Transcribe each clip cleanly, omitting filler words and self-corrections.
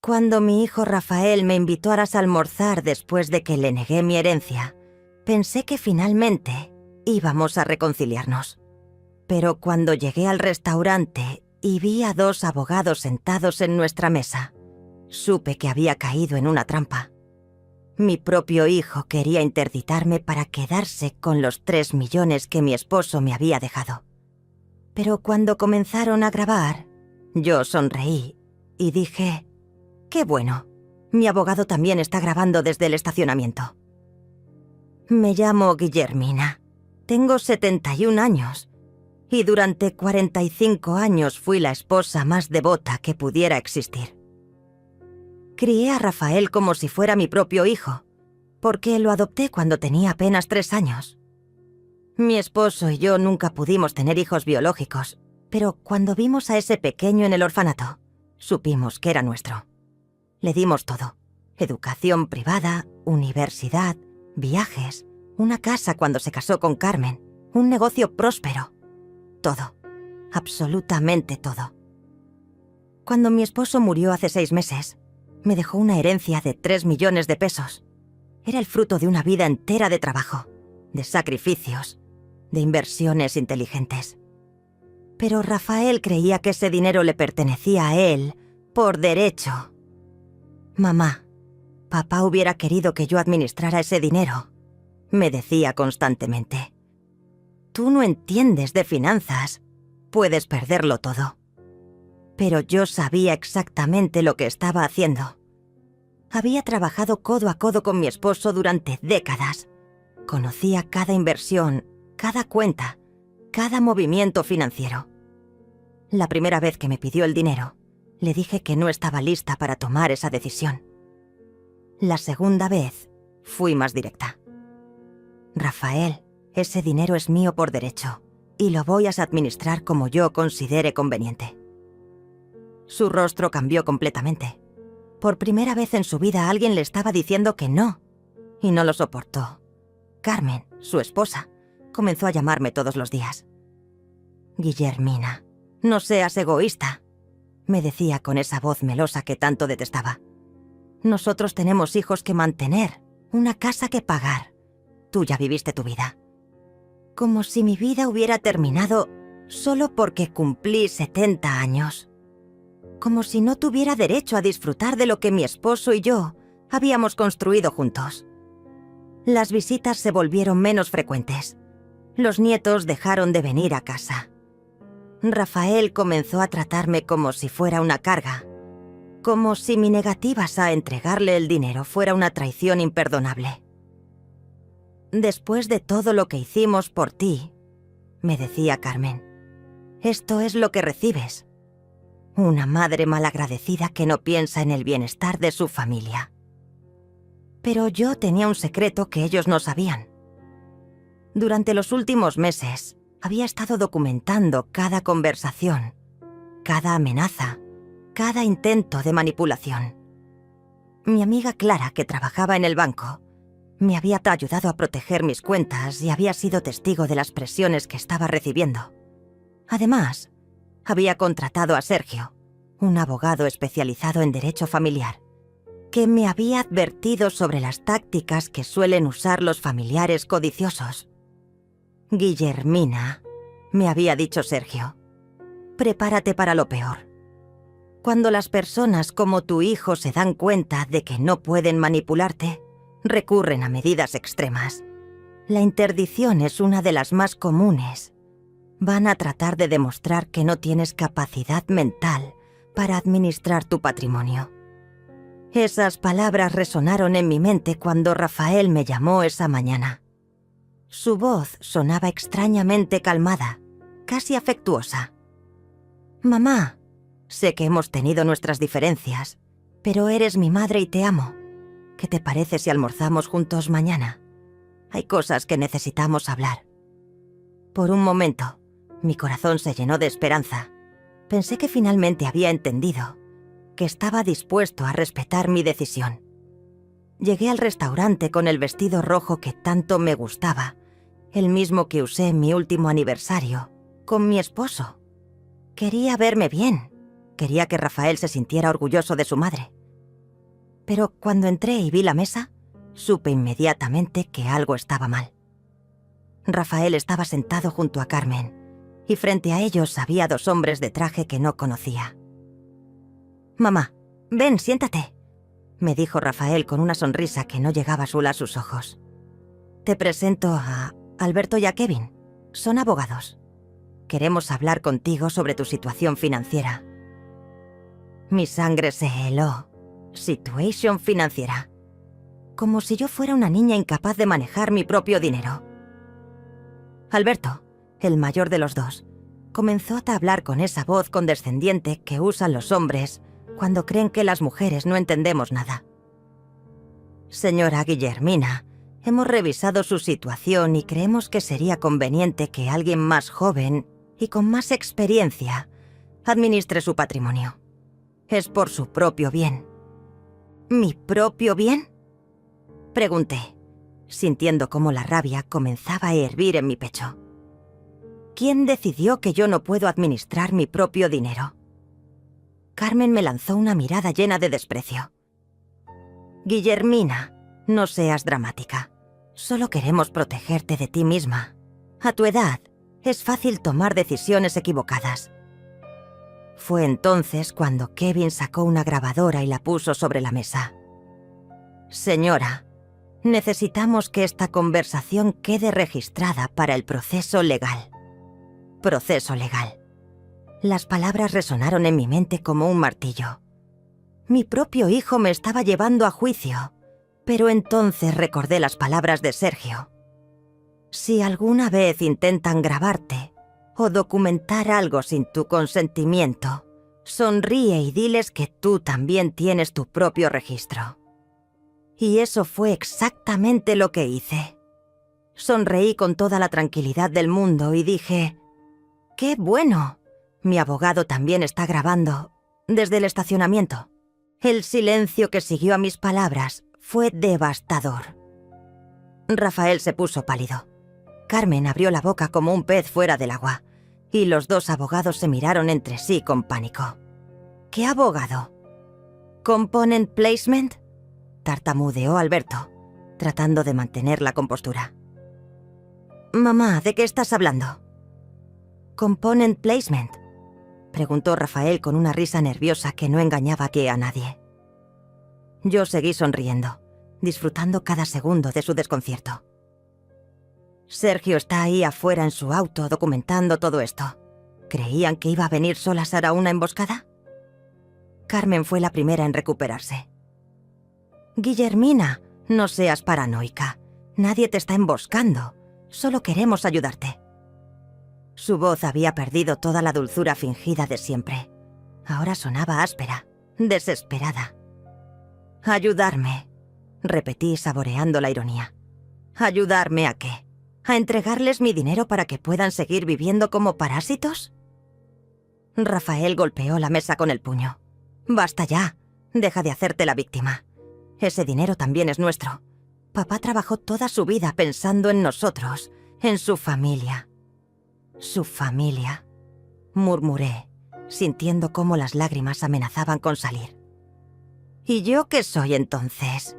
Cuando mi hijo Rafael me invitó a almorzar después de que le negué mi herencia, pensé que finalmente íbamos a reconciliarnos. Pero cuando llegué al restaurante y vi a 2 abogados sentados en nuestra mesa, supe que había caído en una trampa. Mi propio hijo quería interditarme para quedarse con los 3 millones que mi esposo me había dejado. Pero cuando comenzaron a grabar, yo sonreí y dije: «Qué bueno, mi abogado también está grabando desde el estacionamiento». Me llamo Guillermina, tengo 71 años y durante 45 años fui la esposa más devota que pudiera existir. Crié a Rafael como si fuera mi propio hijo, porque lo adopté cuando tenía apenas 3 años. Mi esposo y yo nunca pudimos tener hijos biológicos, pero cuando vimos a ese pequeño en el orfanato, supimos que era nuestro. Le dimos todo: educación privada, universidad, viajes, una casa cuando se casó con Carmen, un negocio próspero. Todo, absolutamente todo. Cuando mi esposo murió hace 6 meses, me dejó una herencia de 3 millones de pesos. Era el fruto de una vida entera de trabajo, de sacrificios, de inversiones inteligentes. Pero Rafael creía que ese dinero le pertenecía a él por derecho. «Mamá, papá hubiera querido que yo administrara ese dinero», me decía constantemente. «Tú no entiendes de finanzas, puedes perderlo todo». Pero yo sabía exactamente lo que estaba haciendo. Había trabajado codo a codo con mi esposo durante décadas. Conocía cada inversión, cada cuenta, cada movimiento financiero. La primera vez que me pidió el dinero, le dije que no estaba lista para tomar esa decisión. La segunda vez, fui más directa. «Rafael, ese dinero es mío por derecho y lo voy a administrar como yo considere conveniente». Su rostro cambió completamente. Por primera vez en su vida alguien le estaba diciendo que no, y no lo soportó. Carmen, su esposa, comenzó a llamarme todos los días. «Guillermina, no seas egoísta», me decía con esa voz melosa que tanto detestaba. «Nosotros tenemos hijos que mantener, una casa que pagar. Tú ya viviste tu vida». Como si mi vida hubiera terminado solo porque cumplí 70 años. Como si no tuviera derecho a disfrutar de lo que mi esposo y yo habíamos construido juntos. Las visitas se volvieron menos frecuentes. Los nietos dejaron de venir a casa. Rafael comenzó a tratarme como si fuera una carga, como si mi negativa a entregarle el dinero fuera una traición imperdonable. «Después de todo lo que hicimos por ti», me decía Carmen, «esto es lo que recibes. Una madre malagradecida que no piensa en el bienestar de su familia». Pero yo tenía un secreto que ellos no sabían. Durante los últimos meses, había estado documentando cada conversación, cada amenaza, cada intento de manipulación. Mi amiga Clara, que trabajaba en el banco, me había ayudado a proteger mis cuentas y había sido testigo de las presiones que estaba recibiendo. Además, había contratado a Sergio, un abogado especializado en derecho familiar, que me había advertido sobre las tácticas que suelen usar los familiares codiciosos. «Guillermina», me había dicho Sergio, «prepárate para lo peor. Cuando las personas como tu hijo se dan cuenta de que no pueden manipularte, recurren a medidas extremas. La interdición es una de las más comunes. Van a tratar de demostrar que no tienes capacidad mental para administrar tu patrimonio». Esas palabras resonaron en mi mente cuando Rafael me llamó esa mañana. Su voz sonaba extrañamente calmada, casi afectuosa. «Mamá, sé que hemos tenido nuestras diferencias, pero eres mi madre y te amo. ¿Qué te parece si almorzamos juntos mañana? Hay cosas que necesitamos hablar». Por un momento, mi corazón se llenó de esperanza. Pensé que finalmente había entendido, que estaba dispuesto a respetar mi decisión. Llegué al restaurante con el vestido rojo que tanto me gustaba, el mismo que usé en mi último aniversario, con mi esposo. Quería verme bien. Quería que Rafael se sintiera orgulloso de su madre. pero cuando entré y vi la mesa, supe inmediatamente que algo estaba mal. Rafael estaba sentado junto a Carmen, y frente a ellos había 2 hombres de traje que no conocía. «Mamá, ven, siéntate», me dijo Rafael con una sonrisa que no llegaba a sus ojos. «Te presento a Alberto y a Kevin. Son abogados. Queremos hablar contigo sobre tu situación financiera». Mi sangre se heló. Situación financiera. Como si yo fuera una niña incapaz de manejar mi propio dinero. Alberto, el mayor de los 2, comenzó a hablar con esa voz condescendiente que usan los hombres cuando creen que las mujeres no entendemos nada. «Señora Guillermina, hemos revisado su situación y creemos que sería conveniente que alguien más joven y con más experiencia administre su patrimonio. Es por su propio bien». «¿Mi propio bien?», pregunté, sintiendo cómo la rabia comenzaba a hervir en mi pecho. ¿Quién decidió que yo no puedo administrar mi propio dinero? Carmen me lanzó una mirada llena de desprecio. «Guillermina, no seas dramática. Solo queremos protegerte de ti misma. A tu edad, es fácil tomar decisiones equivocadas». Fue entonces cuando Kevin sacó una grabadora y la puso sobre la mesa. «Señora, necesitamos que esta conversación quede registrada para el proceso legal». Proceso legal. Las palabras resonaron en mi mente como un martillo. Mi propio hijo me estaba llevando a juicio, pero entonces recordé las palabras de Sergio. Si alguna vez intentan grabarte o documentar algo sin tu consentimiento, sonríe y diles que tú también tienes tu propio registro. Y eso fue exactamente lo que hice. Sonreí con toda la tranquilidad del mundo y dije: «¡Qué bueno! Mi abogado también está grabando desde el estacionamiento». El silencio que siguió a mis palabras fue devastador. Rafael se puso pálido. Carmen abrió la boca como un pez fuera del agua, y los 2 abogados se miraron entre sí con pánico. «¿Qué abogado? ¿Component placement?», tartamudeó Alberto, tratando de mantener la compostura. «Mamá, ¿de qué estás hablando?» «Component placement», preguntó Rafael con una risa nerviosa que no engañaba a nadie. Yo seguí sonriendo, disfrutando cada segundo de su desconcierto. «Sergio está ahí afuera en su auto documentando todo esto. ¿Creían que iba a venir sola Sara a una emboscada?» Carmen fue la primera en recuperarse. «Guillermina, no seas paranoica. Nadie te está emboscando. Solo queremos ayudarte». Su voz había perdido toda la dulzura fingida de siempre. Ahora sonaba áspera, desesperada. «¿Ayudarme?», repetí saboreando la ironía. «¿Ayudarme a qué? ¿A entregarles mi dinero para que puedan seguir viviendo como parásitos?» Rafael golpeó la mesa con el puño. «Basta ya. Deja de hacerte la víctima. Ese dinero también es nuestro. Papá trabajó toda su vida pensando en nosotros, en su familia». «Su familia», murmuré, sintiendo cómo las lágrimas amenazaban con salir. «¿Y yo qué soy entonces?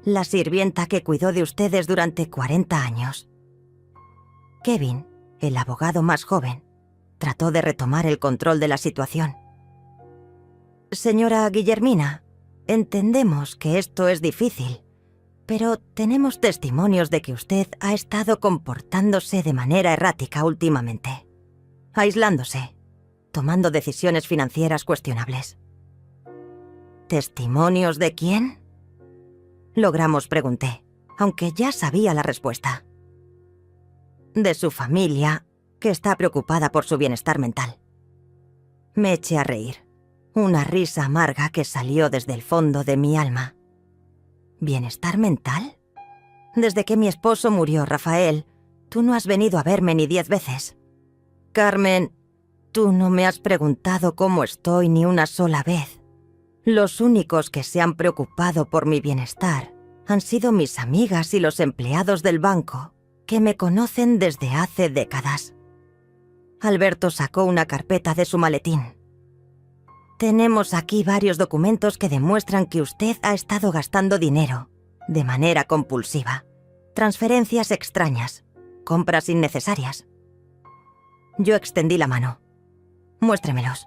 La sirvienta que cuidó de ustedes durante 40 años. Kevin, el abogado más joven, trató de retomar el control de la situación. «Señora Guillermina, entendemos que esto es difícil, pero tenemos testimonios de que usted ha estado comportándose de manera errática últimamente, aislándose, tomando decisiones financieras cuestionables». «¿Testimonios de quién?», logramos pregunté, aunque ya sabía la respuesta. «De su familia, que está preocupada por su bienestar mental». Me eché a reír, una risa amarga que salió desde el fondo de mi alma. ¿Bienestar mental? Desde que mi esposo murió, Rafael, tú no has venido a verme ni 10 veces. Carmen, tú no me has preguntado cómo estoy ni una sola vez. Los únicos que se han preocupado por mi bienestar han sido mis amigas y los empleados del banco, que me conocen desde hace décadas. Alberto sacó una carpeta de su maletín. Tenemos aquí varios documentos que demuestran que usted ha estado gastando dinero de manera compulsiva. Transferencias extrañas, compras innecesarias. Yo extendí la mano. Muéstremelos.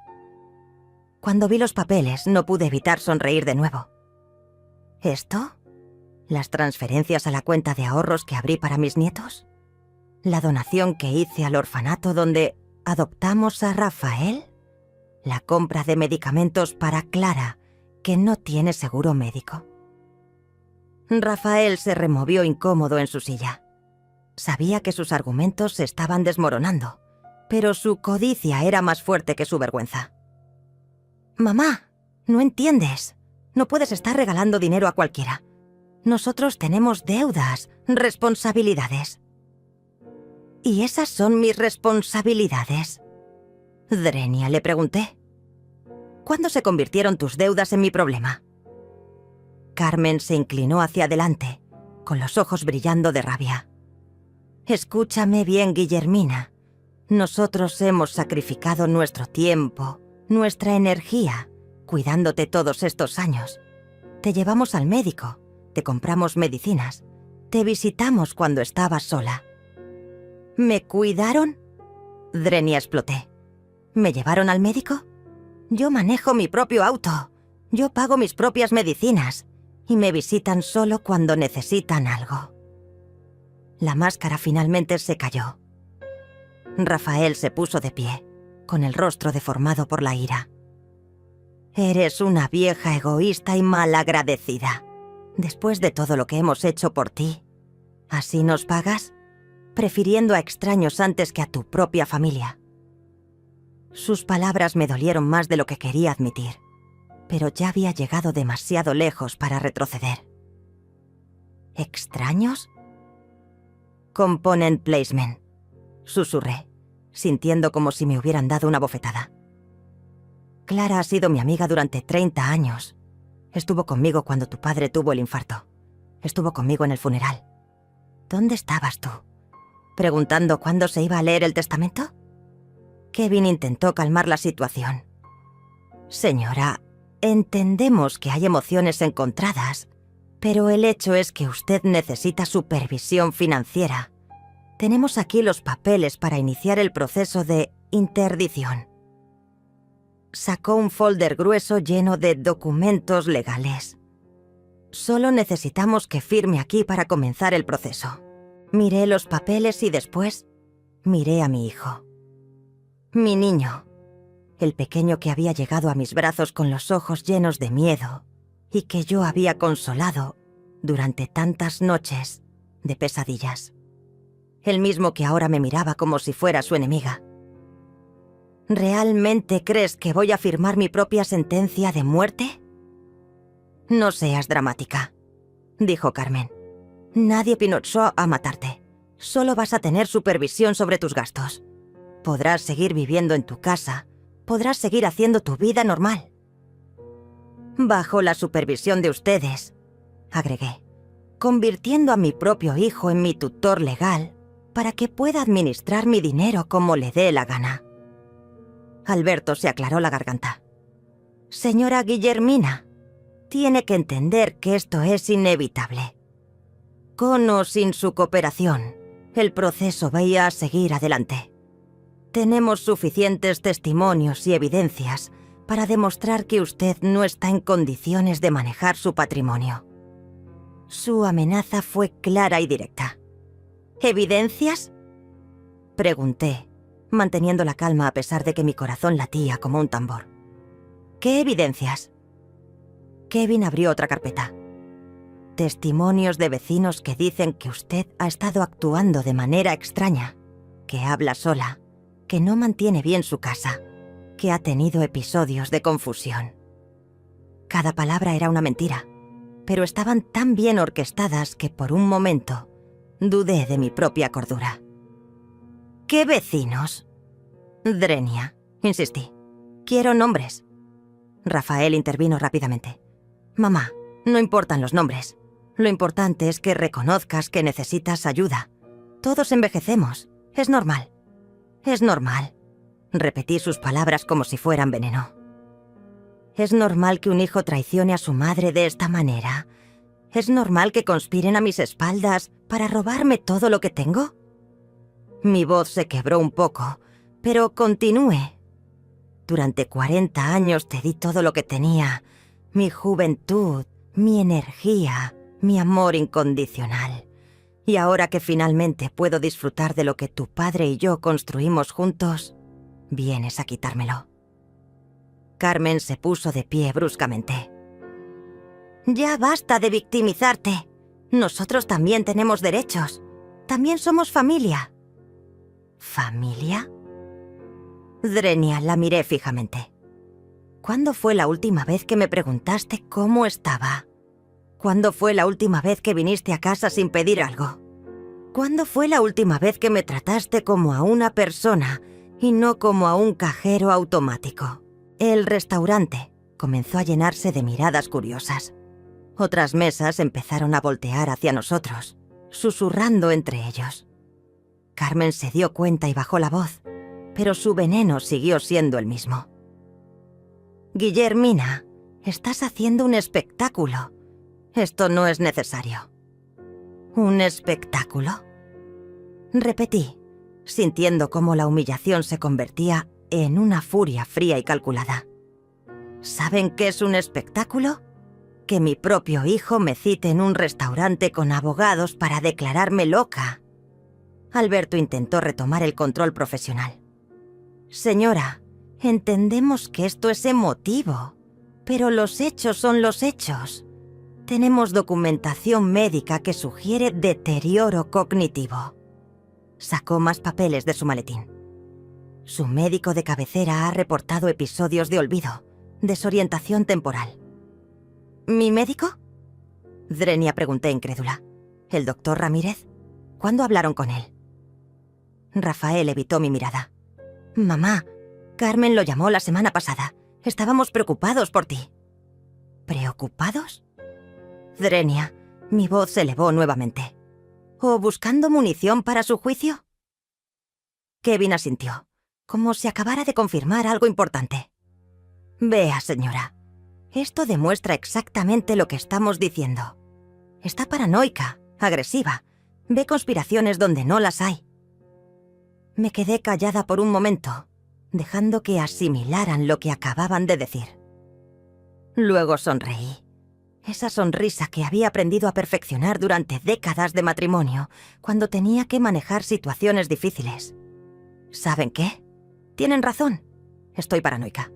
Cuando vi los papeles, no pude evitar sonreír de nuevo. ¿Esto? ¿Las transferencias a la cuenta de ahorros que abrí para mis nietos? ¿La donación que hice al orfanato donde adoptamos a Rafael? ¿La compra de medicamentos para Clara, que no tiene seguro médico? Rafael se removió incómodo en su silla. Sabía que sus argumentos se estaban desmoronando, pero su codicia era más fuerte que su vergüenza. «Mamá, no entiendes. No puedes estar regalando dinero a cualquiera. Nosotros tenemos deudas, responsabilidades». «¿Y esas son mis responsabilidades?» «Drenia», le pregunté. «¿Cuándo se convirtieron tus deudas en mi problema?» Carmen se inclinó hacia adelante, con los ojos brillando de rabia. «Escúchame bien, Guillermina. Nosotros hemos sacrificado nuestro tiempo, nuestra energía, cuidándote todos estos años. Te llevamos al médico, te compramos medicinas, te visitamos cuando estabas sola». «¿Me cuidaron?» Drenia exploté. ¿Me llevaron al médico? Yo manejo mi propio auto. Yo pago mis propias medicinas. Y me visitan solo cuando necesitan algo. La máscara finalmente se cayó. Rafael se puso de pie, con el rostro deformado por la ira. «Eres una vieja egoísta y malagradecida. Después de todo lo que hemos hecho por ti, ¿así nos pagas? Prefiriendo a extraños antes que a tu propia familia». Sus palabras me dolieron más de lo que quería admitir, pero ya había llegado demasiado lejos para retroceder. ¿Extraños? «Component placement», susurré, sintiendo como si me hubieran dado una bofetada. «Clara ha sido mi amiga durante 30 años. Estuvo conmigo cuando tu padre tuvo el infarto. Estuvo conmigo en el funeral. ¿Dónde estabas tú? ¿Preguntando cuándo se iba a leer el testamento?» Kevin intentó calmar la situación. «Señora, entendemos que hay emociones encontradas, pero el hecho es que usted necesita supervisión financiera. Tenemos aquí los papeles para iniciar el proceso de interdicción». Sacó un folder grueso lleno de documentos legales. «Solo necesitamos que firme aquí para comenzar el proceso». Miré los papeles y después miré a mi hijo. Mi niño, el pequeño que había llegado a mis brazos con los ojos llenos de miedo y que yo había consolado durante tantas noches de pesadillas. El mismo que ahora me miraba como si fuera su enemiga. ¿Realmente crees que voy a firmar mi propia sentencia de muerte? «No seas dramática», dijo Carmen. «Nadie pinochó a matarte. Solo vas a tener supervisión sobre tus gastos. Podrás seguir viviendo en tu casa. Podrás seguir haciendo tu vida normal. Bajo la supervisión de ustedes», agregué, «convirtiendo a mi propio hijo en mi tutor legal para que pueda administrar mi dinero como le dé la gana». Alberto se aclaró la garganta. «Señora Guillermina, tiene que entender que esto es inevitable. Con o sin su cooperación, el proceso va a seguir adelante. Tenemos suficientes testimonios y evidencias para demostrar que usted no está en condiciones de manejar su patrimonio». Su amenaza fue clara y directa. «¿Evidencias?», pregunté, manteniendo la calma a pesar de que mi corazón latía como un tambor. «¿Qué evidencias?». Kevin abrió otra carpeta. «Testimonios de vecinos que dicen que usted ha estado actuando de manera extraña, que habla sola, que no mantiene bien su casa, que ha tenido episodios de confusión». Cada palabra era una mentira, pero estaban tan bien orquestadas que por un momento dudé de mi propia cordura. «¿Qué vecinos?». «Drenia», insistí. «Quiero nombres». Rafael intervino rápidamente. «Mamá, no importan los nombres. Lo importante es que reconozcas que necesitas ayuda. Todos envejecemos. Es normal». «Es normal», repetí sus palabras como si fueran veneno. ¿Es normal que un hijo traicione a su madre de esta manera? ¿Es normal que conspiren a mis espaldas para robarme todo lo que tengo? Mi voz se quebró un poco, pero continué. Durante 40 años te di todo lo que tenía, mi juventud, mi energía, mi amor incondicional. Y ahora que finalmente puedo disfrutar de lo que tu padre y yo construimos juntos, vienes a quitármelo. Carmen se puso de pie bruscamente. Ya basta de victimizarte. Nosotros también tenemos derechos. También somos familia. ¿Familia? Drenia, la miré fijamente. ¿Cuándo fue la última vez que me preguntaste cómo estaba? ¿Cuándo fue la última vez que viniste a casa sin pedir algo? ¿Cuándo fue la última vez que me trataste como a una persona y no como a un cajero automático? El restaurante comenzó a llenarse de miradas curiosas. Otras mesas empezaron a voltear hacia nosotros, susurrando entre ellos. Carmen se dio cuenta y bajó la voz, pero su veneno siguió siendo el mismo. Guillermina, estás haciendo un espectáculo. Esto no es necesario. ¿Un espectáculo? Repetí, sintiendo cómo la humillación se convertía en una furia fría y calculada. ¿Saben qué es un espectáculo? Que mi propio hijo me cite en un restaurante con abogados para declararme loca. Alberto intentó retomar el control profesional. Señora, entendemos que esto es emotivo, pero los hechos son los hechos. Tenemos documentación médica que sugiere deterioro cognitivo. Sacó más papeles de su maletín. Su médico de cabecera ha reportado episodios de olvido, desorientación temporal. ¿Mi médico? Drenia, pregunté incrédula. ¿El doctor Ramírez? ¿Cuándo hablaron con él? Rafael evitó mi mirada. Mamá, Carmen lo llamó la semana pasada. Estábamos preocupados por ti. ¿Preocupados? Drenia, mi voz se elevó nuevamente. ¿O buscando munición para su juicio? Kevin asintió, como si acabara de confirmar algo importante. Vea, señora, esto demuestra exactamente lo que estamos diciendo. Está paranoica, agresiva, ve conspiraciones donde no las hay. Me quedé callada por un momento, dejando que asimilaran lo que acababan de decir. Luego sonreí. Esa sonrisa que había aprendido a perfeccionar durante décadas de matrimonio, cuando tenía que manejar situaciones difíciles. ¿Saben qué? Tienen razón. Estoy paranoica.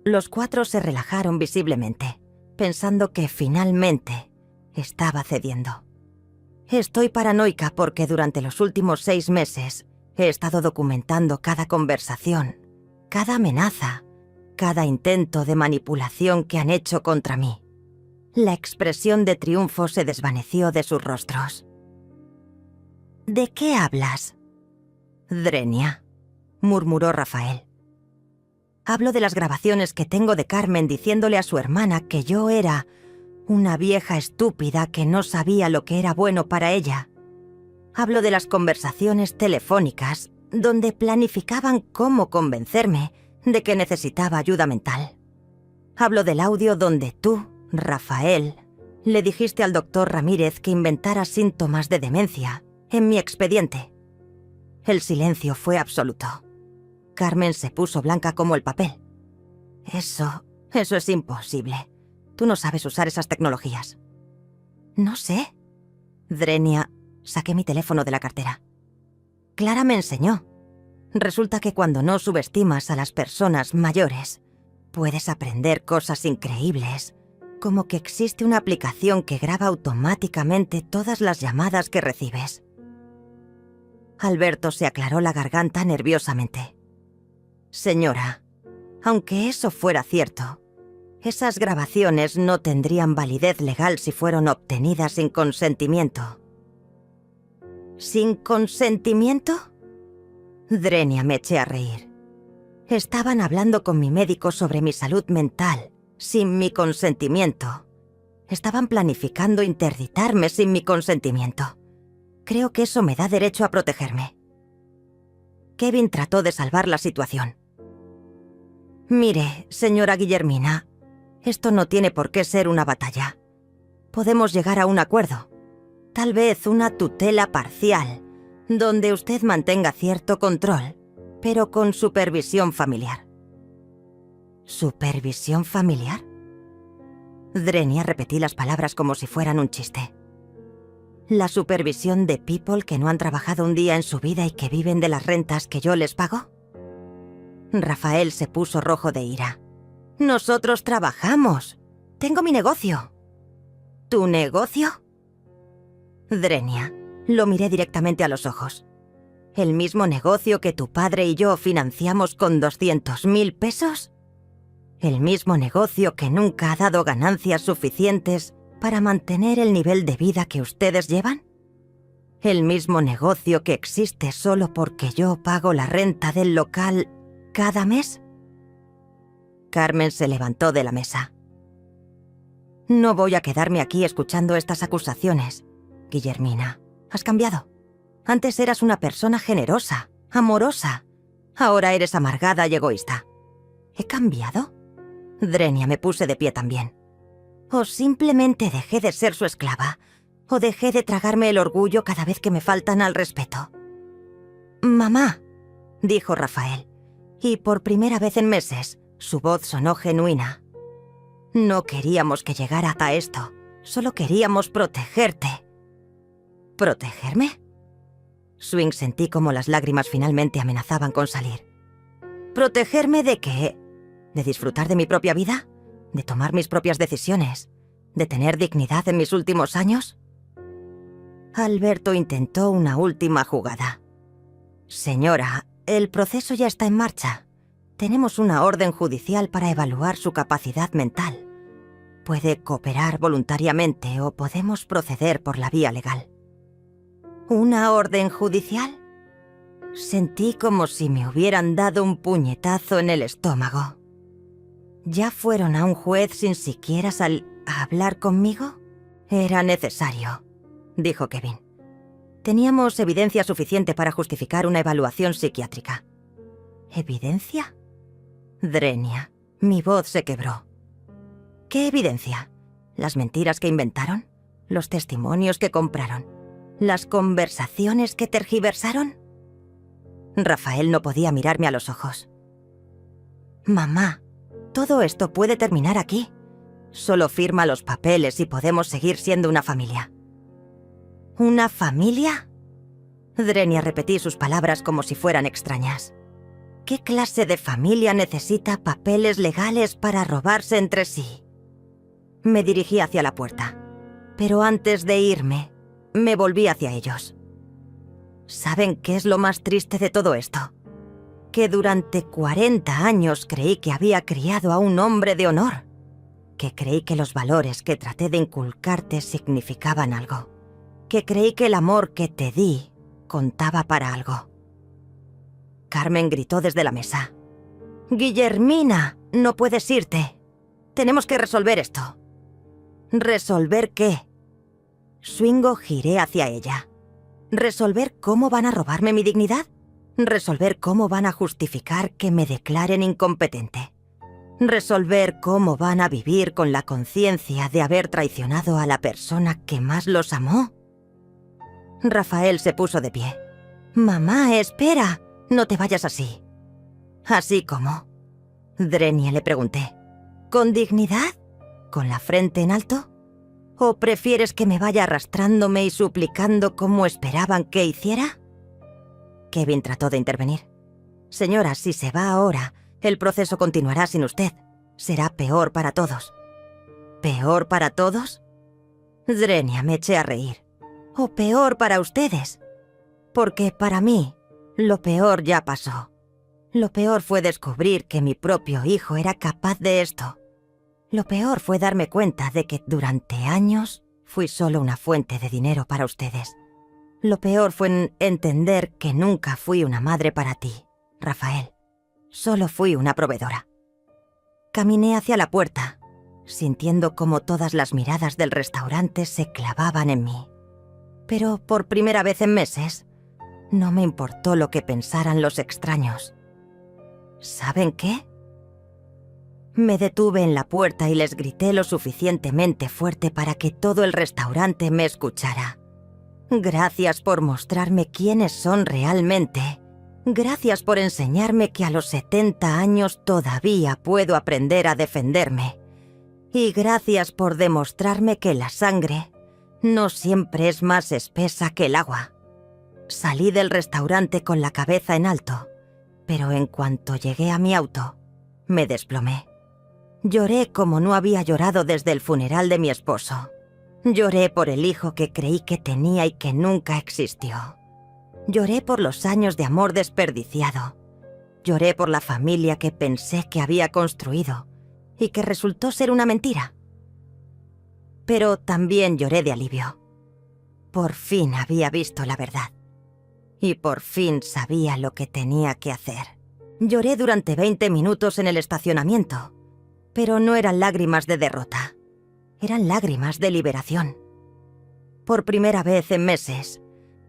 Los cuatro se relajaron visiblemente, pensando que finalmente estaba cediendo. Estoy paranoica porque durante los últimos 6 meses he estado documentando cada conversación, cada amenaza, cada intento de manipulación que han hecho contra mí. La expresión de triunfo se desvaneció de sus rostros. ¿De qué hablas? Drenia, murmuró Rafael. Hablo de las grabaciones que tengo de Carmen diciéndole a su hermana que yo era una vieja estúpida que no sabía lo que era bueno para ella. Hablo de las conversaciones telefónicas donde planificaban cómo convencerme de que necesitaba ayuda mental. Hablo del audio donde tú, Rafael, le dijiste al doctor Ramírez que inventara síntomas de demencia en mi expediente. El silencio fue absoluto. Carmen se puso blanca como el papel. Eso es imposible. Tú no sabes usar esas tecnologías. No sé. Drenia, saqué mi teléfono de la cartera. Clara me enseñó. Resulta que cuando no subestimas a las personas mayores, puedes aprender cosas increíbles, como que existe una aplicación que graba automáticamente todas las llamadas que recibes. Alberto se aclaró la garganta nerviosamente. Señora, aunque eso fuera cierto, esas grabaciones no tendrían validez legal si fueron obtenidas sin consentimiento. ¿Sin consentimiento? Drenia, me eché a reír. Estaban hablando con mi médico sobre mi salud mental, sin mi consentimiento. Estaban planificando interditarme sin mi consentimiento. Creo que eso me da derecho a protegerme. Kevin trató de salvar la situación. Mire, señora Guillermina, esto no tiene por qué ser una batalla. Podemos llegar a un acuerdo. Tal vez una tutela parcial, donde usted mantenga cierto control, pero con supervisión familiar. ¿Supervisión familiar? Drenia repetí las palabras como si fueran un chiste. ¿La supervisión de people que no han trabajado un día en su vida y que viven de las rentas que yo les pago? Rafael se puso rojo de ira. Nosotros trabajamos. Tengo mi negocio. ¿Tu negocio? Drenia, lo miré directamente a los ojos. ¿El mismo negocio que tu padre y yo financiamos con 200.000 pesos? ¿El mismo negocio que nunca ha dado ganancias suficientes para mantener el nivel de vida que ustedes llevan? ¿El mismo negocio que existe solo porque yo pago la renta del local cada mes? Carmen se levantó de la mesa. No voy a quedarme aquí escuchando estas acusaciones. Guillermina, has cambiado. Antes eras una persona generosa, amorosa. Ahora eres amargada y egoísta. ¿He cambiado? Drenia, me puse de pie también. O simplemente dejé de ser su esclava, o dejé de tragarme el orgullo cada vez que me faltan al respeto. Mamá, dijo Rafael, y por primera vez en meses, su voz sonó genuina. No queríamos que llegara hasta esto, solo queríamos protegerte. ¿Protegerme? Swing sentí como las lágrimas finalmente amenazaban con salir. ¿Protegerme de qué? ¿De disfrutar de mi propia vida? ¿De tomar mis propias decisiones? ¿De tener dignidad en mis últimos años? Alberto intentó una última jugada. Señora, el proceso ya está en marcha. Tenemos una orden judicial para evaluar su capacidad mental. Puede cooperar voluntariamente o podemos proceder por la vía legal. ¿Una orden judicial? Sentí como si me hubieran dado un puñetazo en el estómago. ¿Ya fueron a un juez sin siquiera a hablar conmigo? Era necesario, dijo Kevin. Teníamos evidencia suficiente para justificar una evaluación psiquiátrica. ¿Evidencia? Drenia, mi voz se quebró. ¿Qué evidencia? ¿Las mentiras que inventaron? ¿Los testimonios que compraron? ¿Las conversaciones que tergiversaron? Rafael no podía mirarme a los ojos. Mamá, todo esto puede terminar aquí. Solo firma los papeles y podemos seguir siendo una familia. ¿Una familia? Drenia repetí sus palabras como si fueran extrañas. ¿Qué clase de familia necesita papeles legales para robarse entre sí? Me dirigí hacia la puerta, pero antes de irme, me volví hacia ellos. ¿Saben qué es lo más triste de todo esto? Que durante 40 años creí que había criado a un hombre de honor, que creí que los valores que traté de inculcarte significaban algo, que creí que el amor que te di contaba para algo. Carmen gritó desde la mesa. «Guillermina, no puedes irte. Tenemos que resolver esto». ¿Resolver qué? Swingo giré hacia ella. ¿Resolver cómo van a robarme mi dignidad? ¿Resolver cómo van a justificar que me declaren incompetente? ¿Resolver cómo van a vivir con la conciencia de haber traicionado a la persona que más los amó? Rafael se puso de pie. «Mamá, espera, no te vayas así». «¿Así cómo?» Drenia, le pregunté. ¿Con dignidad? ¿Con la frente en alto? ¿O prefieres que me vaya arrastrándome y suplicando como esperaban que hiciera? Kevin trató de intervenir. Señora, si se va ahora, el proceso continuará sin usted. Será peor para todos. ¿Peor para todos? Drenia, me eché a reír. ¿O peor para ustedes? Porque para mí, lo peor ya pasó. Lo peor fue descubrir que mi propio hijo era capaz de esto. Lo peor fue darme cuenta de que durante años fui solo una fuente de dinero para ustedes. Lo peor fue entender que nunca fui una madre para ti, Rafael. Solo fui una proveedora. Caminé hacia la puerta, sintiendo como todas las miradas del restaurante se clavaban en mí. Pero por primera vez en meses, no me importó lo que pensaran los extraños. ¿Saben qué? Me detuve en la puerta y les grité lo suficientemente fuerte para que todo el restaurante me escuchara. Gracias por mostrarme quiénes son realmente. Gracias por enseñarme que a los 70 años todavía puedo aprender a defenderme. Y gracias por demostrarme que la sangre no siempre es más espesa que el agua. Salí del restaurante con la cabeza en alto, pero en cuanto llegué a mi auto, me desplomé. Lloré como no había llorado desde el funeral de mi esposo. Lloré por el hijo que creí que tenía y que nunca existió. Lloré por los años de amor desperdiciado. Lloré por la familia que pensé que había construido y que resultó ser una mentira. Pero también lloré de alivio. Por fin había visto la verdad. Y por fin sabía lo que tenía que hacer. Lloré durante 20 minutos en el estacionamiento, pero no eran lágrimas de derrota. Eran lágrimas de liberación. Por primera vez en meses,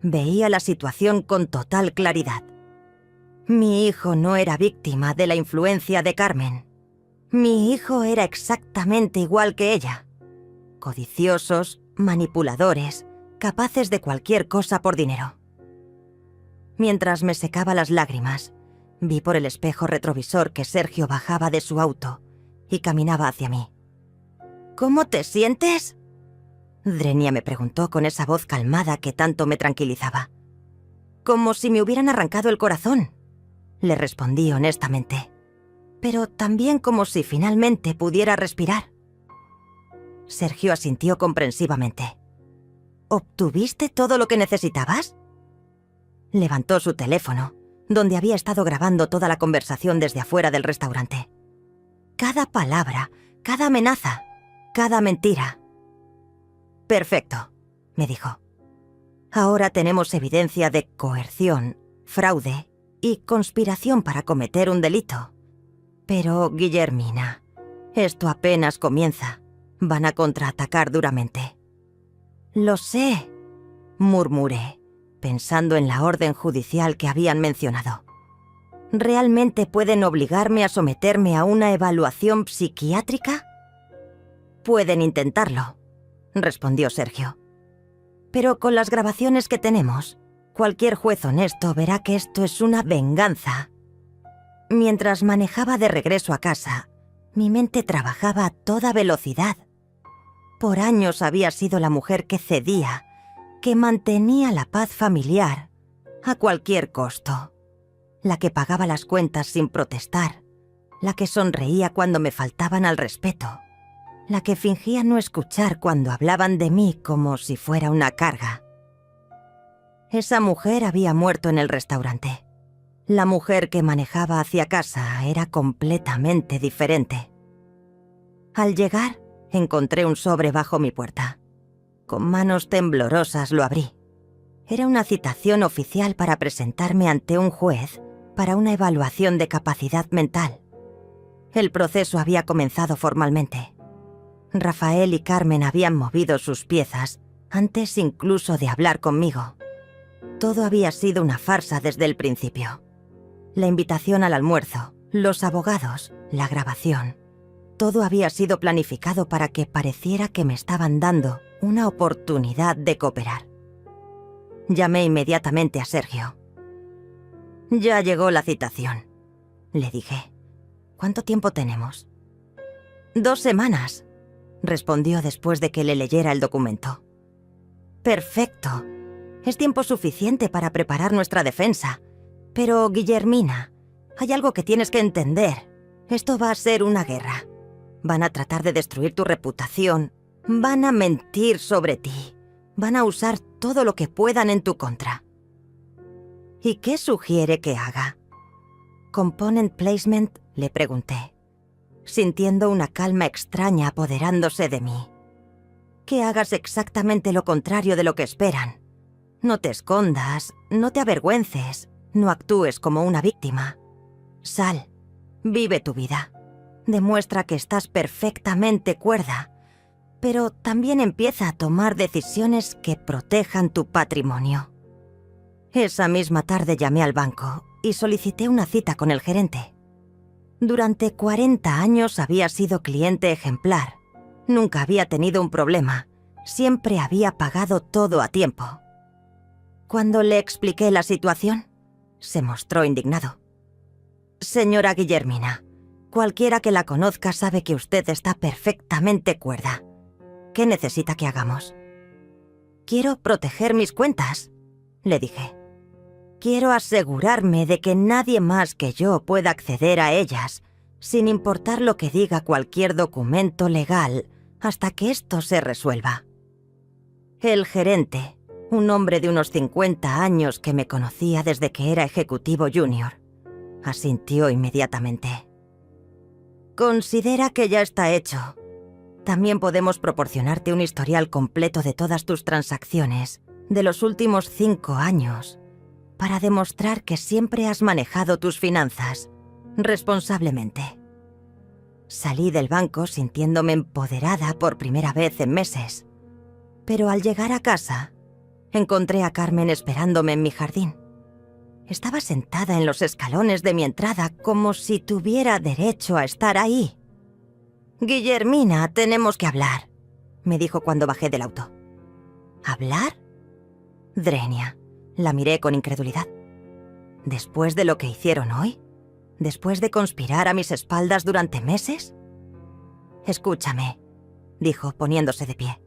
veía la situación con total claridad. Mi hijo no era víctima de la influencia de Carmen. Mi hijo era exactamente igual que ella. Codiciosos, manipuladores, capaces de cualquier cosa por dinero. Mientras me secaba las lágrimas, vi por el espejo retrovisor que Sergio bajaba de su auto y caminaba hacia mí. ¿Cómo te sientes?, Drenia me preguntó con esa voz calmada que tanto me tranquilizaba. Como si me hubieran arrancado el corazón, le respondí honestamente, pero también como si finalmente pudiera respirar. Sergio asintió comprensivamente. ¿Obtuviste todo lo que necesitabas? Levantó su teléfono, donde había estado grabando toda la conversación desde afuera del restaurante. Cada palabra, cada amenaza, cada mentira. Perfecto, me dijo. Ahora tenemos evidencia de coerción, fraude y conspiración para cometer un delito. Pero, Guillermina, esto apenas comienza. Van a contraatacar duramente. Lo sé, murmuré, pensando en la orden judicial que habían mencionado. ¿Realmente pueden obligarme a someterme a una evaluación psiquiátrica? Pueden intentarlo, respondió Sergio. Pero con las grabaciones que tenemos, cualquier juez honesto verá que esto es una venganza. Mientras manejaba de regreso a casa, mi mente trabajaba a toda velocidad. Por años había sido la mujer que cedía, que mantenía la paz familiar a cualquier costo. La que pagaba las cuentas sin protestar, la que sonreía cuando me faltaban al respeto, la que fingía no escuchar cuando hablaban de mí como si fuera una carga. Esa mujer había muerto en el restaurante. La mujer que manejaba hacia casa era completamente diferente. Al llegar, encontré un sobre bajo mi puerta. Con manos temblorosas lo abrí. Era una citación oficial para presentarme ante un juez para una evaluación de capacidad mental. El proceso había comenzado formalmente. Rafael y Carmen habían movido sus piezas antes incluso de hablar conmigo. Todo había sido una farsa desde el principio. La invitación al almuerzo, los abogados, la grabación. Todo había sido planificado para que pareciera que me estaban dando una oportunidad de cooperar. Llamé inmediatamente a Sergio. Ya llegó la citación, le dije. ¿Cuánto tiempo tenemos? 2 semanas, respondió después de que le leyera el documento. Perfecto. Es tiempo suficiente para preparar nuestra defensa. Pero, Guillermina, hay algo que tienes que entender. Esto va a ser una guerra. Van a tratar de destruir tu reputación. Van a mentir sobre ti. Van a usar todo lo que puedan en tu contra. ¿Y qué sugiere que haga? ¿Component placement?, le pregunté, sintiendo una calma extraña apoderándose de mí. Que hagas exactamente lo contrario de lo que esperan. No te escondas, no te avergüences, no actúes como una víctima. Sal, vive tu vida. Demuestra que estás perfectamente cuerda, pero también empieza a tomar decisiones que protejan tu patrimonio. Esa misma tarde llamé al banco y solicité una cita con el gerente. Durante 40 años había sido cliente ejemplar. Nunca había tenido un problema. Siempre había pagado todo a tiempo. Cuando le expliqué la situación, se mostró indignado. Señora Guillermina, cualquiera que la conozca sabe que usted está perfectamente cuerda. ¿Qué necesita que hagamos? Quiero proteger mis cuentas, le dije. Quiero asegurarme de que nadie más que yo pueda acceder a ellas, sin importar lo que diga cualquier documento legal, hasta que esto se resuelva. El gerente, un hombre de unos 50 años que me conocía desde que era ejecutivo junior, asintió inmediatamente. Considera que ya está hecho. También podemos proporcionarte un historial completo de todas tus transacciones de los últimos 5 años para demostrar que siempre has manejado tus finanzas responsablemente. Salí del banco sintiéndome empoderada por primera vez en meses, pero al llegar a casa, encontré a Carmen esperándome en mi jardín. Estaba sentada en los escalones de mi entrada como si tuviera derecho a estar ahí. «Guillermina, tenemos que hablar», me dijo cuando bajé del auto. ¿Hablar? Drenia. La miré con incredulidad. ¿Después de lo que hicieron hoy? ¿Después de conspirar a mis espaldas durante meses? Escúchame, dijo poniéndose de pie.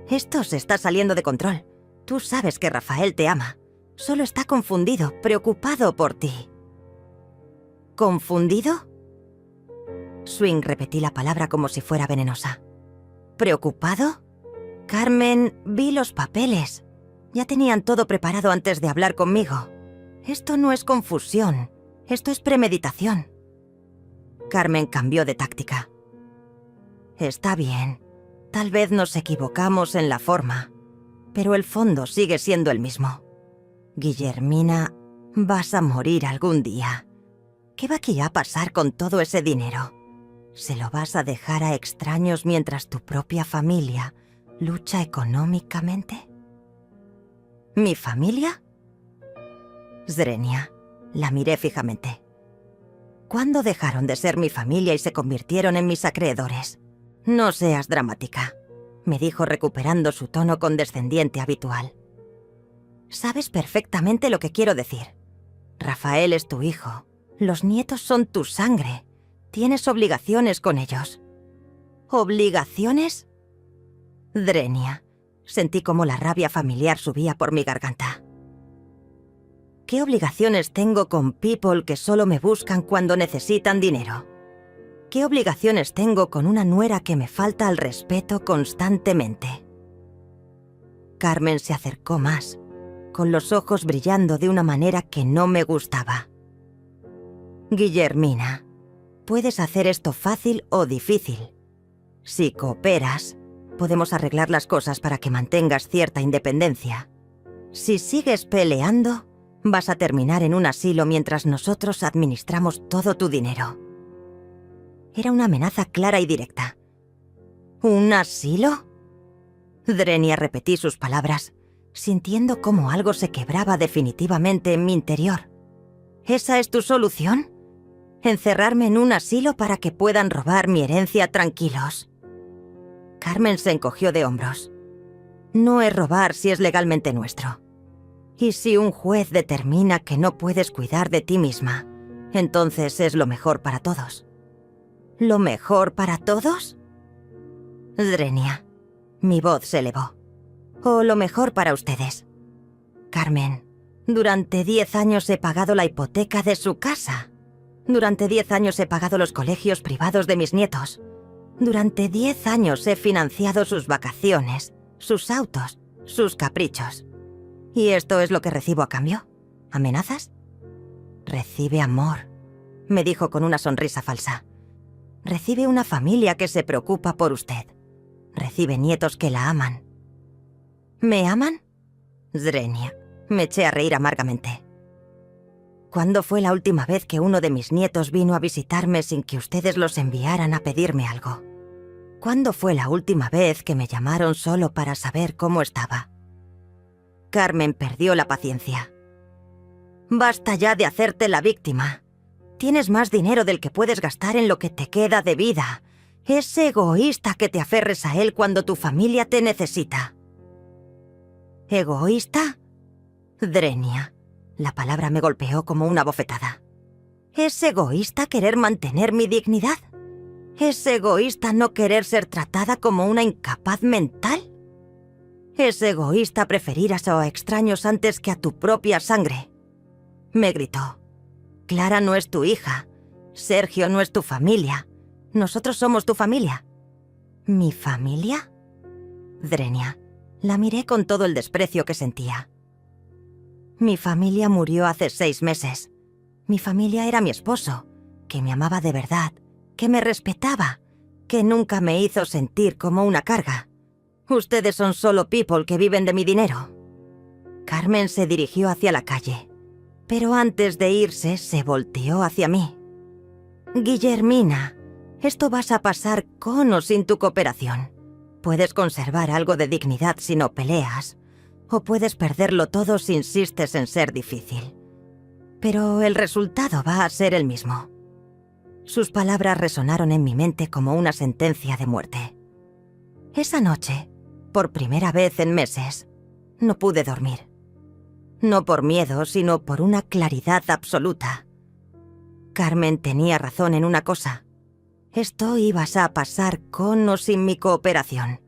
Esto se está saliendo de control. Tú sabes que Rafael te ama. Solo está confundido, preocupado por ti. ¿Confundido? Swing repetí la palabra como si fuera venenosa. ¿Preocupado? Carmen, vi los papeles. Ya tenían todo preparado antes de hablar conmigo. Esto no es confusión. Esto es premeditación. Carmen cambió de táctica. Está bien. Tal vez nos equivocamos en la forma, pero el fondo sigue siendo el mismo. Guillermina, vas a morir algún día. ¿Qué va aquí a pasar con todo ese dinero? ¿Se lo vas a dejar a extraños mientras tu propia familia lucha económicamente? ¿Mi familia? Zrenia, la miré fijamente. ¿Cuándo dejaron de ser mi familia y se convirtieron en mis acreedores? No seas dramática, me dijo recuperando su tono condescendiente habitual. Sabes perfectamente lo que quiero decir. Rafael es tu hijo. Los nietos son tu sangre. Tienes obligaciones con ellos. ¿Obligaciones? Drenia. Sentí como la rabia familiar subía por mi garganta. ¿Qué obligaciones tengo con people que solo me buscan cuando necesitan dinero? ¿Qué obligaciones tengo con una nuera que me falta al respeto constantemente? Carmen se acercó más, con los ojos brillando de una manera que no me gustaba. Guillermina, puedes hacer esto fácil o difícil. Si cooperas, podemos arreglar las cosas para que mantengas cierta independencia. Si sigues peleando, vas a terminar en un asilo mientras nosotros administramos todo tu dinero. Era una amenaza clara y directa. ¿Un asilo? Drenia repetí sus palabras, sintiendo cómo algo se quebraba definitivamente en mi interior. ¿Esa es tu solución? ¿Encerrarme en un asilo para que puedan robar mi herencia tranquilos? Carmen se encogió de hombros. No es robar si es legalmente nuestro. Y si un juez determina que no puedes cuidar de ti misma, entonces es lo mejor para todos. ¿Lo mejor para todos? Drenia. Mi voz se elevó. O lo mejor para ustedes. Carmen, durante 10 años he pagado la hipoteca de su casa. Durante 10 años he pagado los colegios privados de mis nietos. Durante 10 años he financiado sus vacaciones, sus autos, sus caprichos. ¿Y esto es lo que recibo a cambio? ¿Amenazas? Recibe amor, me dijo con una sonrisa falsa. Recibe una familia que se preocupa por usted. Recibe nietos que la aman. ¿Me aman? Zrenia, me eché a reír amargamente. ¿Cuándo fue la última vez que uno de mis nietos vino a visitarme sin que ustedes los enviaran a pedirme algo? ¿Cuándo fue la última vez que me llamaron solo para saber cómo estaba? Carmen perdió la paciencia. Basta ya de hacerte la víctima. Tienes más dinero del que puedes gastar en lo que te queda de vida. Es egoísta que te aferres a él cuando tu familia te necesita». ¿Egoísta? Drenia. La palabra me golpeó como una bofetada. ¿Es egoísta querer mantener mi dignidad? ¿Es egoísta no querer ser tratada como una incapaz mental? ¿Es egoísta preferir a extraños antes que a tu propia sangre? Me gritó. Clara no es tu hija. Sergio no es tu familia. Nosotros somos tu familia. ¿Mi familia? Drenia. La miré con todo el desprecio que sentía. Mi familia murió hace 6 meses. Mi familia era mi esposo, que me amaba de verdad, que me respetaba, que nunca me hizo sentir como una carga. Ustedes son solo people que viven de mi dinero. Carmen se dirigió hacia la calle, pero antes de irse se volteó hacia mí. Guillermina, esto vas a pasar con o sin tu cooperación. Puedes conservar algo de dignidad si no peleas, o puedes perderlo todo si insistes en ser difícil. Pero el resultado va a ser el mismo. Sus palabras resonaron en mi mente como una sentencia de muerte. Esa noche, por primera vez en meses, no pude dormir. No por miedo, sino por una claridad absoluta. Carmen tenía razón en una cosa. Esto ibas a pasar con o sin mi cooperación.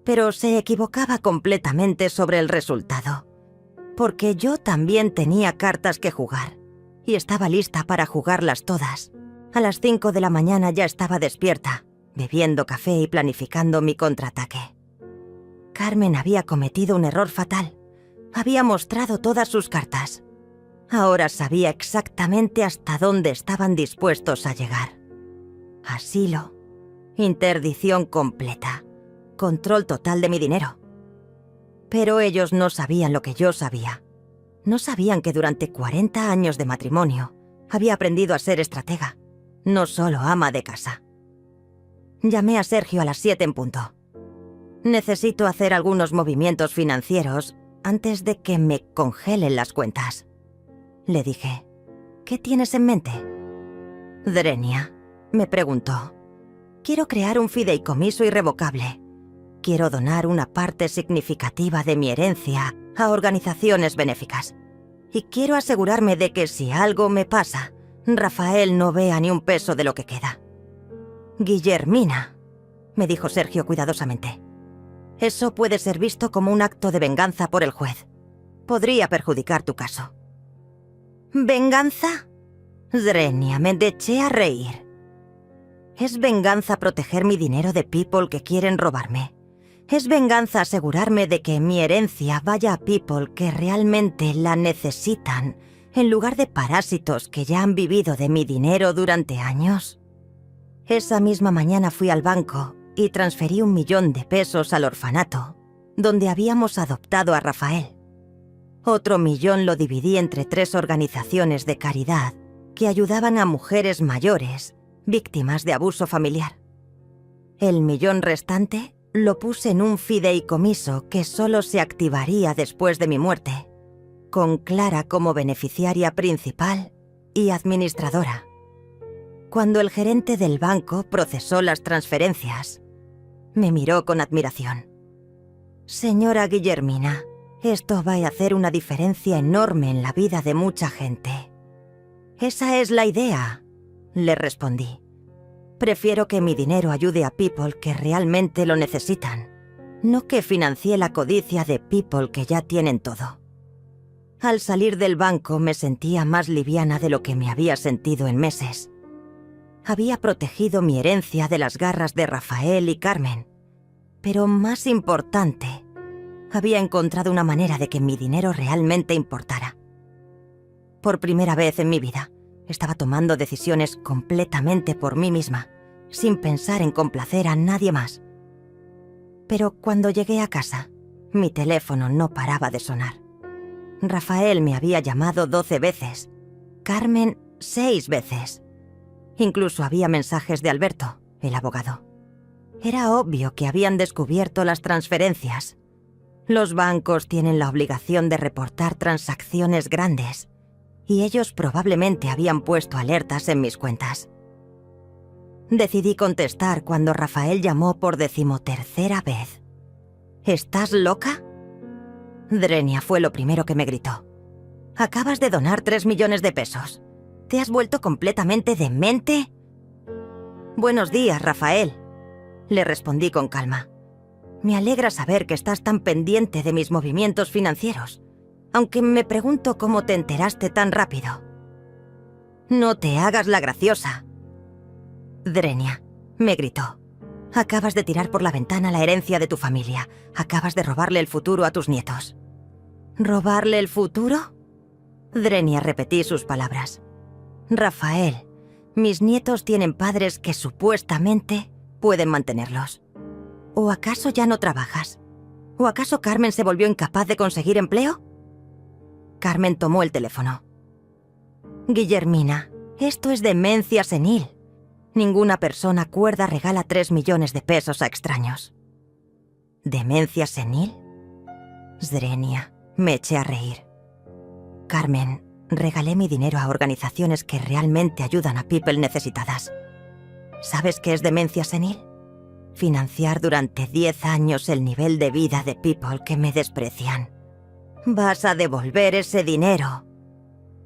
Pero se equivocaba completamente sobre el resultado. Porque yo también tenía cartas que jugar. Y estaba lista para jugarlas todas. A las 5 de la mañana ya estaba despierta, bebiendo café y planificando mi contraataque. Carmen había cometido un error fatal. Había mostrado todas sus cartas. Ahora sabía exactamente hasta dónde estaban dispuestos a llegar. Asilo, interdición completa, control total de mi dinero. Pero ellos no sabían lo que yo sabía. No sabían que durante 40 años de matrimonio había aprendido a ser estratega, no solo ama de casa. Llamé a Sergio a las 7 en punto. Necesito hacer algunos movimientos financieros antes de que me congelen las cuentas. Le dije, ¿qué tienes en mente? Drenia, me preguntó. Quiero crear un fideicomiso irrevocable. Quiero donar una parte significativa de mi herencia a organizaciones benéficas. Y quiero asegurarme de que si algo me pasa, Rafael no vea ni un peso de lo que queda. Guillermina, me dijo Sergio cuidadosamente. Eso puede ser visto como un acto de venganza por el juez. Podría perjudicar tu caso. ¿Venganza? Drenia, me eché a reír. Es venganza proteger mi dinero de people que quieren robarme. Es venganza asegurarme de que mi herencia vaya a people que realmente la necesitan, en lugar de parásitos que ya han vivido de mi dinero durante años. Esa misma mañana fui al banco y transferí 1 millón de pesos al orfanato, donde habíamos adoptado a Rafael. Otro 1 millón lo dividí entre 3 organizaciones de caridad que ayudaban a mujeres mayores, víctimas de abuso familiar. El 1 millón restante lo puse en un fideicomiso que solo se activaría después de mi muerte, con Clara como beneficiaria principal y administradora. Cuando el gerente del banco procesó las transferencias, me miró con admiración. Señora Guillermina, esto va a hacer una diferencia enorme en la vida de mucha gente. Esa es la idea, le respondí. Prefiero que mi dinero ayude a people que realmente lo necesitan, no que financie la codicia de people que ya tienen todo. Al salir del banco me sentía más liviana de lo que me había sentido en meses. Había protegido mi herencia de las garras de Rafael y Carmen, pero más importante, había encontrado una manera de que mi dinero realmente importara. Por primera vez en mi vida, estaba tomando decisiones completamente por mí misma, sin pensar en complacer a nadie más. Pero cuando llegué a casa, mi teléfono no paraba de sonar. Rafael me había llamado 12 veces, Carmen 6 veces. Incluso había mensajes de Alberto, el abogado. Era obvio que habían descubierto las transferencias. Los bancos tienen la obligación de reportar transacciones grandes, y ellos probablemente habían puesto alertas en mis cuentas. Decidí contestar cuando Rafael llamó por 13ª vez. ¿Estás loca? Drenia fue lo primero que me gritó. Acabas de donar 3 millones de pesos. ¿Te has vuelto completamente demente? Buenos días, Rafael, le respondí con calma. Me alegra saber que estás tan pendiente de mis movimientos financieros, aunque me pregunto cómo te enteraste tan rápido. No te hagas la graciosa. Drenia, me gritó. Acabas de tirar por la ventana la herencia de tu familia. Acabas de robarle el futuro a tus nietos. ¿Robarle el futuro? Drenia, repetí sus palabras. Rafael, mis nietos tienen padres que supuestamente pueden mantenerlos. ¿O acaso ya no trabajas? ¿O acaso Carmen se volvió incapaz de conseguir empleo? Carmen tomó el teléfono. Guillermina, esto es demencia senil. Ninguna persona cuerda regala 3 millones de pesos a extraños. ¿Demencia senil? Drenia, me eché a reír. Carmen, regalé mi dinero a organizaciones que realmente ayudan a people necesitadas. ¿Sabes qué es demencia senil? Financiar durante 10 años el nivel de vida de people que me desprecian. Vas a devolver ese dinero.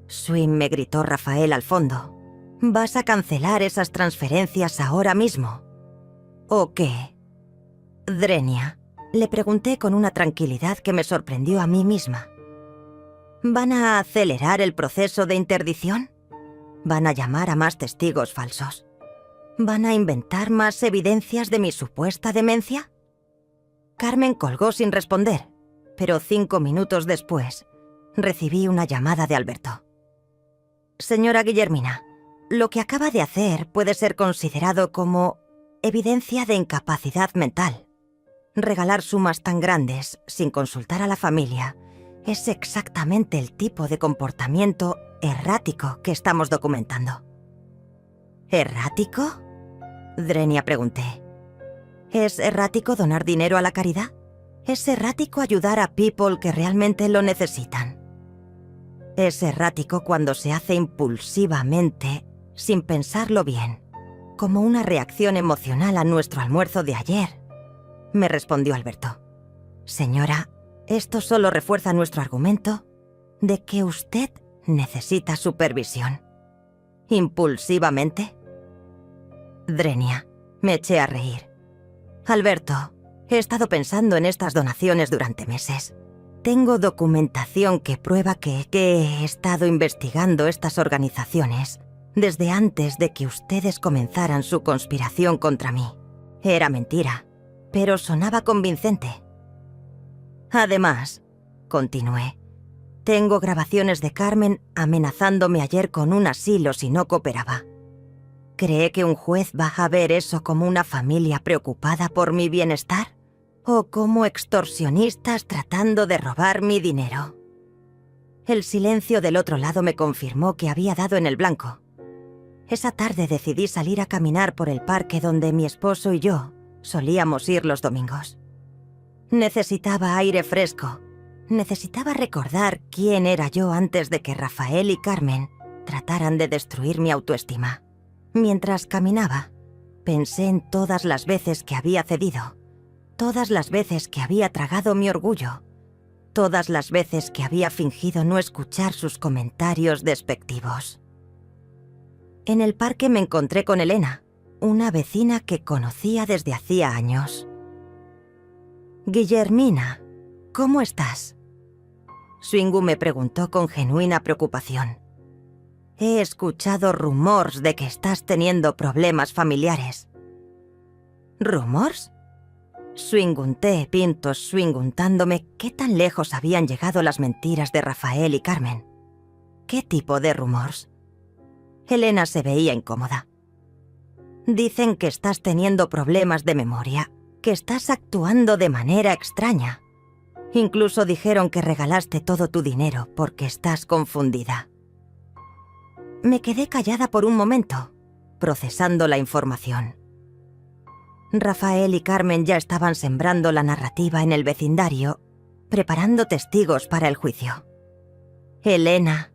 Swing, me gritó Rafael al fondo. ¿Vas a cancelar esas transferencias ahora mismo? ¿O qué? Drenia, le pregunté con una tranquilidad que me sorprendió a mí misma. ¿Van a acelerar el proceso de interdicción? ¿Van a llamar a más testigos falsos? ¿Van a inventar más evidencias de mi supuesta demencia? Carmen colgó sin responder, pero 5 minutos después recibí una llamada de Alberto. Señora Guillermina, lo que acaba de hacer puede ser considerado como evidencia de incapacidad mental. Regalar sumas tan grandes sin consultar a la familia es exactamente el tipo de comportamiento errático que estamos documentando. ¿Errático? Drenia, pregunté. ¿Es errático donar dinero a la caridad? ¿Es errático ayudar a people que realmente lo necesitan? Es errático cuando se hace impulsivamente, sin pensarlo bien, como una reacción emocional a nuestro almuerzo de ayer, me respondió Alberto. Señora, esto solo refuerza nuestro argumento de que usted necesita supervisión. ¿Impulsivamente? Drenia, me eché a reír. Alberto, he estado pensando en estas donaciones durante meses. Tengo documentación que prueba que he estado investigando estas organizaciones desde antes de que ustedes comenzaran su conspiración contra mí. Era mentira, pero sonaba convincente. Además, continué, tengo grabaciones de Carmen amenazándome ayer con un asilo si no cooperaba. ¿Cree que un juez va a ver eso como una familia preocupada por mi bienestar? ¿O como extorsionistas tratando de robar mi dinero? El silencio del otro lado me confirmó que había dado en el blanco. Esa tarde decidí salir a caminar por el parque donde mi esposo y yo solíamos ir los domingos. Necesitaba aire fresco. Necesitaba recordar quién era yo antes de que Rafael y Carmen trataran de destruir mi autoestima. Mientras caminaba, pensé en todas las veces que había cedido, todas las veces que había tragado mi orgullo, todas las veces que había fingido no escuchar sus comentarios despectivos. En el parque me encontré con Elena, una vecina que conocía desde hacía años. Guillermina, ¿cómo estás? Swingu me preguntó con genuina preocupación. He escuchado rumores de que estás teniendo problemas familiares. ¿Rumores? Swingunté, pinto, swinguntándome qué tan lejos habían llegado las mentiras de Rafael y Carmen. ¿Qué tipo de rumores? Elena se veía incómoda. Dicen que estás teniendo problemas de memoria, que estás actuando de manera extraña. Incluso dijeron que regalaste todo tu dinero porque estás confundida. Me quedé callada por un momento, procesando la información. Rafael y Carmen ya estaban sembrando la narrativa en el vecindario, preparando testigos para el juicio. Elena,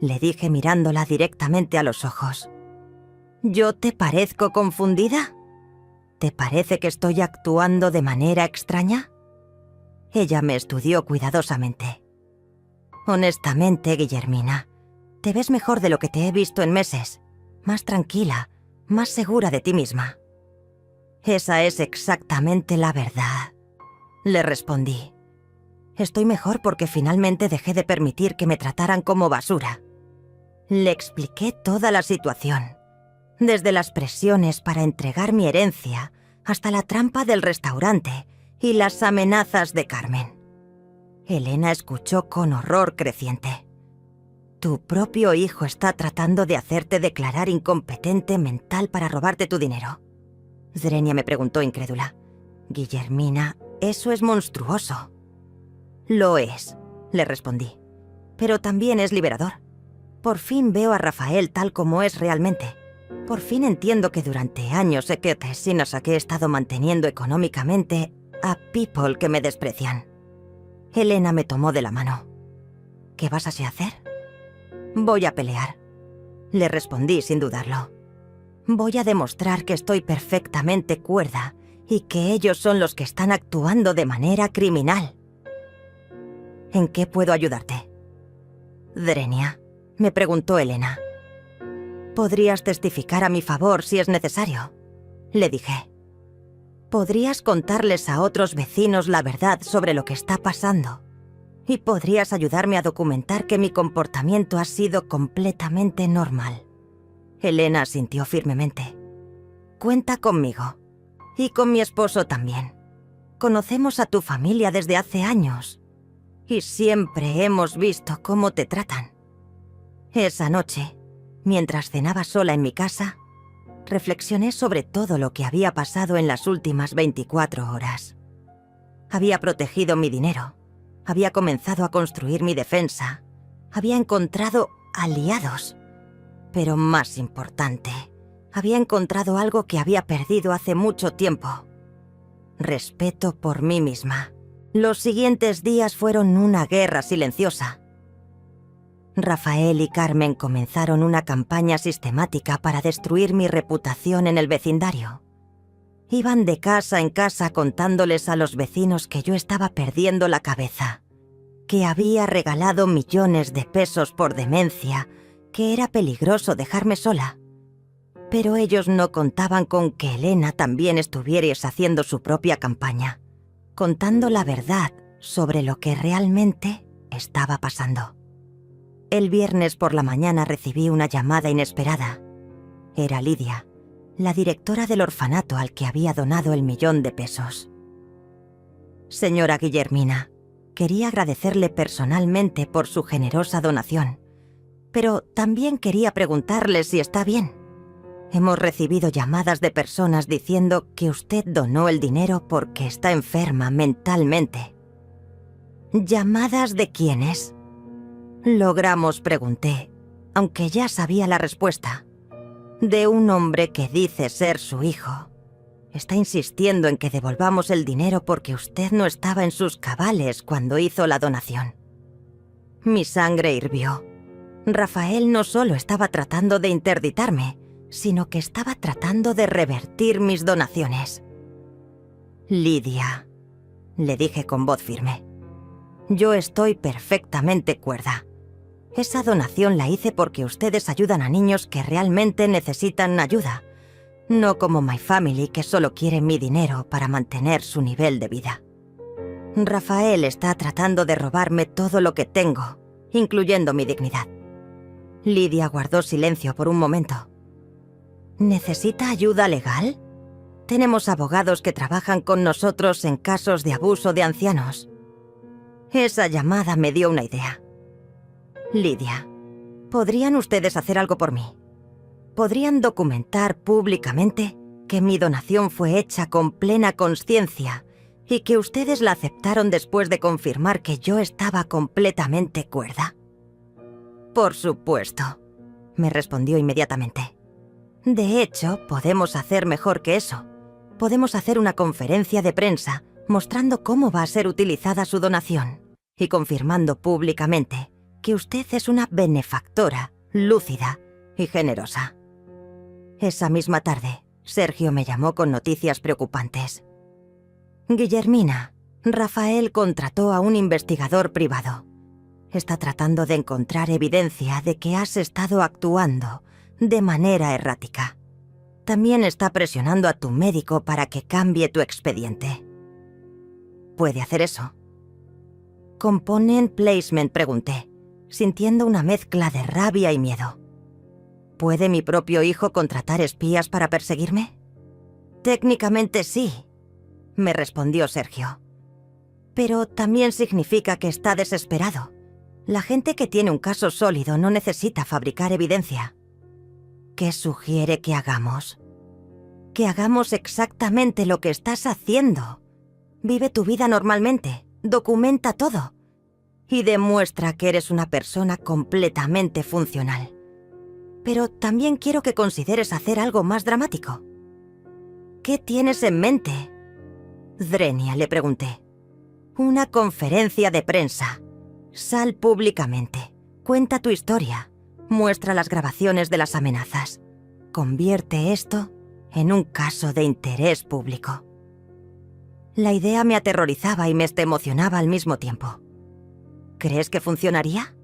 le dije mirándola directamente a los ojos. ¿Yo te parezco confundida? ¿Te parece que estoy actuando de manera extraña? Ella me estudió cuidadosamente. Honestamente, Guillermina, te ves mejor de lo que te he visto en meses. Más tranquila, más segura de ti misma. Esa es exactamente la verdad, le respondí. Estoy mejor porque finalmente dejé de permitir que me trataran como basura. Le expliqué toda la situación, desde las presiones para entregar mi herencia hasta la trampa del restaurante y las amenazas de Carmen. Elena escuchó con horror creciente. Tu propio hijo está tratando de hacerte declarar incompetente mental para robarte tu dinero. Zrenia me preguntó incrédula. Guillermina, eso es monstruoso. Lo es, le respondí. Pero también es liberador. Por fin veo a Rafael tal como es realmente. Por fin entiendo que durante años he estado manteniendo económicamente a people que me desprecian. Elena me tomó de la mano. ¿Qué vas a hacer? Voy a pelear. Le respondí sin dudarlo. Voy a demostrar que estoy perfectamente cuerda y que ellos son los que están actuando de manera criminal. ¿En qué puedo ayudarte? Zrenia, me preguntó Elena. Podrías testificar a mi favor si es necesario, le dije. Podrías contarles a otros vecinos la verdad sobre lo que está pasando y podrías ayudarme a documentar que mi comportamiento ha sido completamente normal. Elena asintió firmemente. Cuenta conmigo. Y con mi esposo también. Conocemos a tu familia desde hace años. Y siempre hemos visto cómo te tratan. Esa noche, mientras cenaba sola en mi casa, reflexioné sobre todo lo que había pasado en las últimas 24 horas. Había protegido mi dinero. Había comenzado a construir mi defensa. Había encontrado aliados. Pero más importante, había encontrado algo que había perdido hace mucho tiempo. Respeto por mí misma. Los siguientes días fueron una guerra silenciosa. Rafael y Carmen comenzaron una campaña sistemática para destruir mi reputación en el vecindario. Iban de casa en casa contándoles a los vecinos que yo estaba perdiendo la cabeza, que había regalado millones de pesos por demencia, que era peligroso dejarme sola. Pero ellos no contaban con que Elena también estuviera haciendo su propia campaña, contando la verdad sobre lo que realmente estaba pasando. El viernes por la mañana recibí una llamada inesperada. Era Lidia, la directora del orfanato al que había donado el 1.000.000 de pesos. Señora Guillermina, quería agradecerle personalmente por su generosa donación, pero también quería preguntarle si está bien. Hemos recibido llamadas de personas diciendo que usted donó el dinero porque está enferma mentalmente. ¿Llamadas de quiénes? Logramos, pregunté, aunque ya sabía la respuesta. De un hombre que dice ser su hijo. Está insistiendo en que devolvamos el dinero porque usted no estaba en sus cabales cuando hizo la donación. Mi sangre hirvió. Rafael no solo estaba tratando de interditarme, sino que estaba tratando de revertir mis donaciones. Lidia, le dije con voz firme, yo estoy perfectamente cuerda. Esa donación la hice porque ustedes ayudan a niños que realmente necesitan ayuda, no como My Family que solo quiere mi dinero para mantener su nivel de vida. Rafael está tratando de robarme todo lo que tengo, incluyendo mi dignidad. Lidia guardó silencio por un momento. ¿Necesita ayuda legal? Tenemos abogados que trabajan con nosotros en casos de abuso de ancianos. Esa llamada me dio una idea. Lidia, ¿podrían ustedes hacer algo por mí? ¿Podrían documentar públicamente que mi donación fue hecha con plena conciencia y que ustedes la aceptaron después de confirmar que yo estaba completamente cuerda? Por supuesto, me respondió inmediatamente. De hecho, podemos hacer mejor que eso. Podemos hacer una conferencia de prensa mostrando cómo va a ser utilizada su donación y confirmando públicamente que usted es una benefactora, lúcida y generosa. Esa misma tarde, Sergio me llamó con noticias preocupantes. Guillermina, Rafael contrató a un investigador privado. Está tratando de encontrar evidencia de que has estado actuando de manera errática. También está presionando a tu médico para que cambie tu expediente. ¿Puede hacer eso? ¿Component placement?, pregunté, sintiendo una mezcla de rabia y miedo. ¿Puede mi propio hijo contratar espías para perseguirme? Técnicamente sí, me respondió Sergio. Pero también significa que está desesperado. La gente que tiene un caso sólido no necesita fabricar evidencia. ¿Qué sugiere que hagamos? Que hagamos exactamente lo que estás haciendo. Vive tu vida normalmente, documenta todo y demuestra que eres una persona completamente funcional. Pero también quiero que consideres hacer algo más dramático. ¿Qué tienes en mente? Drenia, le pregunté. Una conferencia de prensa. Sal públicamente. Cuenta tu historia. Muestra las grabaciones de las amenazas. Convierte esto en un caso de interés público. La idea me aterrorizaba y me emocionaba al mismo tiempo. ¿Crees que funcionaría?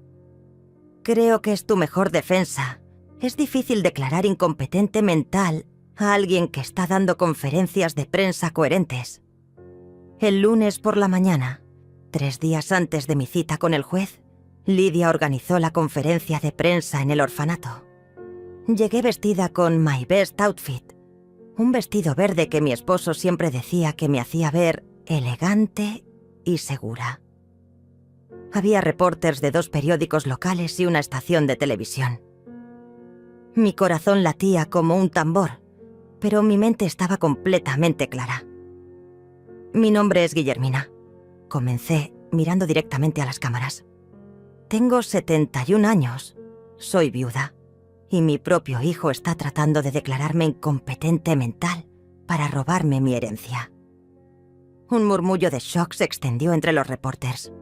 Creo que es tu mejor defensa. Es difícil declarar incompetente mental a alguien que está dando conferencias de prensa coherentes. El lunes por la mañana, 3 días antes de mi cita con el juez, Lidia organizó la conferencia de prensa en el orfanato. Llegué vestida con My Best Outfit, un vestido verde que mi esposo siempre decía que me hacía ver elegante y segura. Había reporteros de 2 periódicos locales y una estación de televisión. Mi corazón latía como un tambor, pero mi mente estaba completamente clara. Mi nombre es Guillermina. Comencé mirando directamente a las cámaras. Tengo 71 años, soy viuda, y mi propio hijo está tratando de declararme incompetente mental para robarme mi herencia. Un murmullo de shock se extendió entre los reporteros.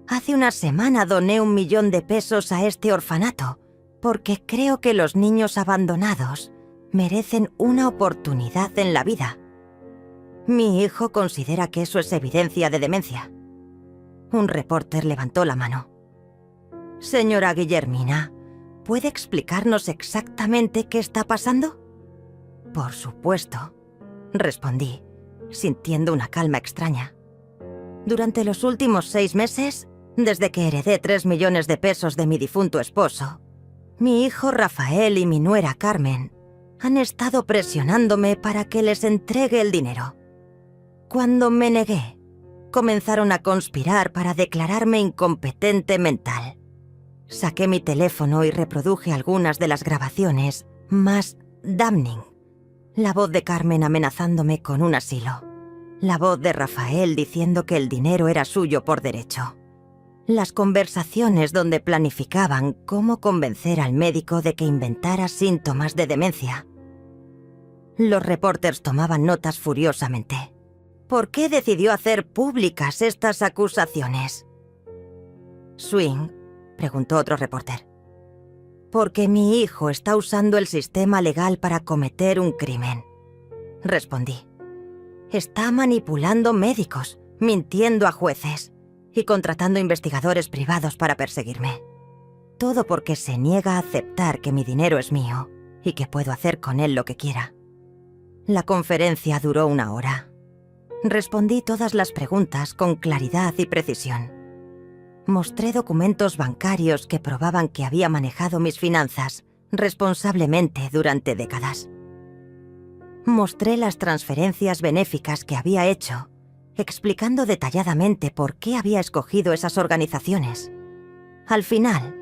Hace una semana doné 1 millón de pesos a este orfanato porque creo que los niños abandonados merecen una oportunidad en la vida. Mi hijo considera que eso es evidencia de demencia. Un reporter levantó la mano. Señora Guillermina, ¿puede explicarnos exactamente qué está pasando? Por supuesto, respondí, sintiendo una calma extraña. Durante los últimos 6 meses, desde que heredé 3 millones de pesos de mi difunto esposo, mi hijo Rafael y mi nuera Carmen han estado presionándome para que les entregue el dinero. Cuando me negué, comenzaron a conspirar para declararme incompetente mental. Saqué mi teléfono y reproduje algunas de las grabaciones más damning. La voz de Carmen amenazándome con un asilo. La voz de Rafael diciendo que el dinero era suyo por derecho. Las conversaciones donde planificaban cómo convencer al médico de que inventara síntomas de demencia. Los reporteros tomaban notas furiosamente. ¿Por qué decidió hacer públicas estas acusaciones? Swing, preguntó otro reporter. Porque mi hijo está usando el sistema legal para cometer un crimen, respondí. Está manipulando médicos, mintiendo a jueces y contratando investigadores privados para perseguirme. Todo porque se niega a aceptar que mi dinero es mío y que puedo hacer con él lo que quiera. La conferencia duró 1 hora. Respondí todas las preguntas con claridad y precisión. Mostré documentos bancarios que probaban que había manejado mis finanzas responsablemente durante décadas. Mostré las transferencias benéficas que había hecho, explicando detalladamente por qué había escogido esas organizaciones. Al final,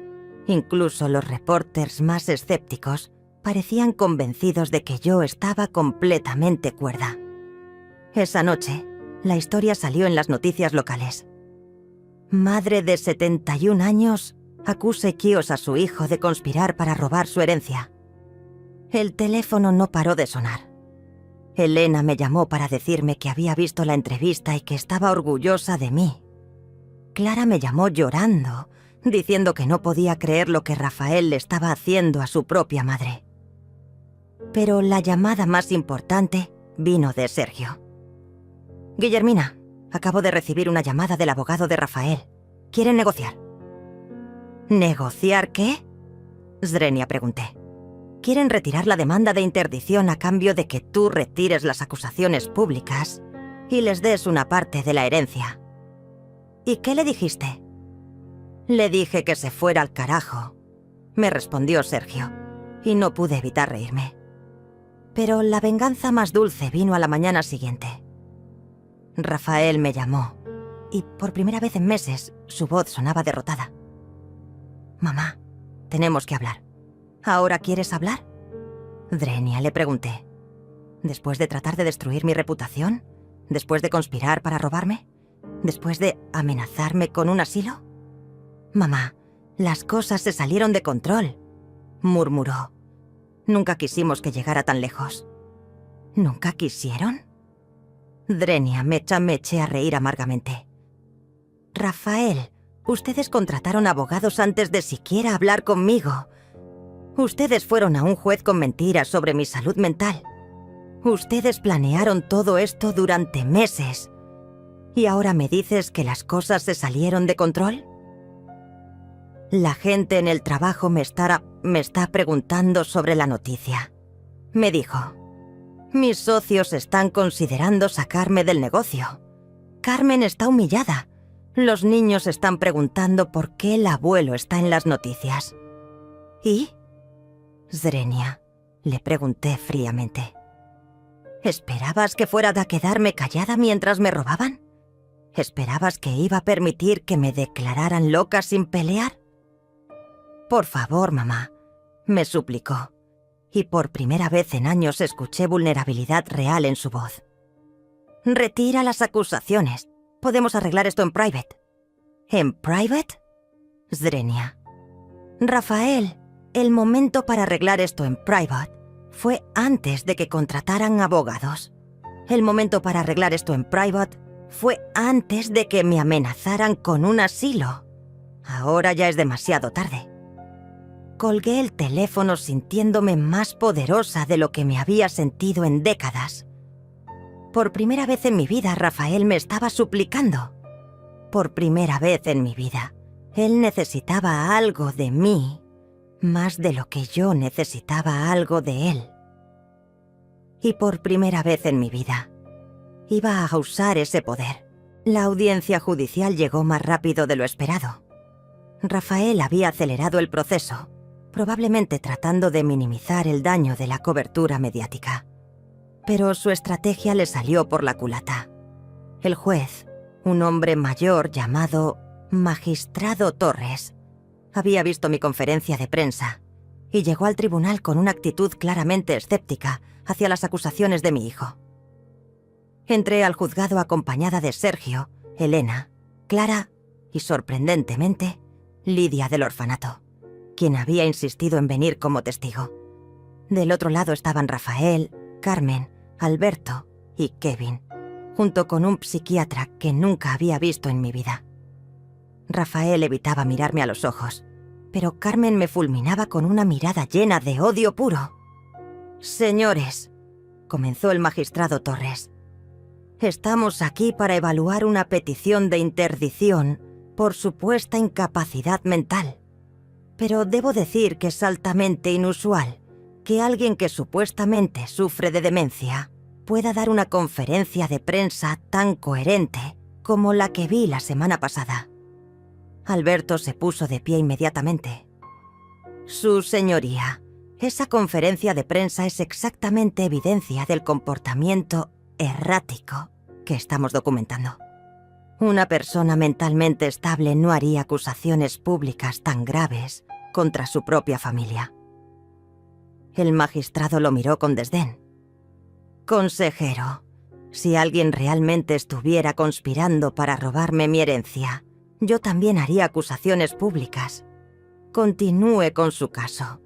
incluso los reporteros más escépticos parecían convencidos de que yo estaba completamente cuerda. Esa noche, la historia salió en las noticias locales. Madre de 71 años acusa equíos a su hijo de conspirar para robar su herencia. El teléfono no paró de sonar. Elena me llamó para decirme que había visto la entrevista y que estaba orgullosa de mí. Clara me llamó llorando, diciendo que no podía creer lo que Rafael le estaba haciendo a su propia madre. Pero la llamada más importante vino de Sergio. Guillermina, acabo de recibir una llamada del abogado de Rafael. Quieren negociar. ¿Negociar qué? Zrenia, pregunté. Quieren retirar la demanda de interdición a cambio de que tú retires las acusaciones públicas y les des una parte de la herencia. ¿Y qué le dijiste? Le dije que se fuera al carajo, me respondió Sergio, y no pude evitar reírme. Pero la venganza más dulce vino a la mañana siguiente. Rafael me llamó, y por primera vez en meses su voz sonaba derrotada. Mamá, tenemos que hablar. ¿Ahora quieres hablar? Zrenia, le pregunté. ¿Después de tratar de destruir mi reputación? ¿Después de conspirar para robarme? ¿Después de amenazarme con un asilo? Mamá, las cosas se salieron de control, murmuró. Nunca quisimos que llegara tan lejos. ¿Nunca quisieron? Zrenia me eché a reír amargamente. Rafael, ustedes contrataron abogados antes de siquiera hablar conmigo. Ustedes fueron a un juez con mentiras sobre mi salud mental. Ustedes planearon todo esto durante meses. ¿Y ahora me dices que las cosas se salieron de control? La gente en el trabajo me está preguntando sobre la noticia. Me dijo, mis socios están considerando sacarme del negocio. Carmen está humillada. Los niños están preguntando por qué el abuelo está en las noticias. ¿Y? Zrenia, le pregunté fríamente. ¿Esperabas que fuera a quedarme callada mientras me robaban? ¿Esperabas que iba a permitir que me declararan loca sin pelear? Por favor, mamá, me suplicó, y por primera vez en años escuché vulnerabilidad real en su voz. Retira las acusaciones. Podemos arreglar esto en private. ¿En private? Zrenia. Rafael, el momento para arreglar esto en private fue antes de que contrataran abogados. El momento para arreglar esto en private fue antes de que me amenazaran con un asilo. Ahora ya es demasiado tarde. Colgué el teléfono sintiéndome más poderosa de lo que me había sentido en décadas. Por primera vez en mi vida, Rafael me estaba suplicando. Por primera vez en mi vida, él necesitaba algo de mí, más de lo que yo necesitaba algo de él. Y por primera vez en mi vida, iba a usar ese poder. La audiencia judicial llegó más rápido de lo esperado. Rafael había acelerado el proceso, probablemente tratando de minimizar el daño de la cobertura mediática. Pero su estrategia le salió por la culata. El juez, un hombre mayor llamado Magistrado Torres, había visto mi conferencia de prensa y llegó al tribunal con una actitud claramente escéptica hacia las acusaciones de mi hijo. Entré al juzgado acompañada de Sergio, Elena, Clara y, sorprendentemente, Lidia del orfanato, quien había insistido en venir como testigo. Del otro lado estaban Rafael, Carmen, Alberto y Kevin, junto con un psiquiatra que nunca había visto en mi vida. Rafael evitaba mirarme a los ojos, pero Carmen me fulminaba con una mirada llena de odio puro. «Señores», comenzó el magistrado Torres, «estamos aquí para evaluar una petición de interdición por supuesta incapacidad mental. Pero debo decir que es altamente inusual que alguien que supuestamente sufre de demencia pueda dar una conferencia de prensa tan coherente como la que vi la semana pasada». Alberto se puso de pie inmediatamente. «Su señoría, esa conferencia de prensa es exactamente evidencia del comportamiento errático que estamos documentando. Una persona mentalmente estable no haría acusaciones públicas tan graves contra su propia familia». El magistrado lo miró con desdén. «Consejero, si alguien realmente estuviera conspirando para robarme mi herencia, yo también haría acusaciones públicas. Continúe con su caso,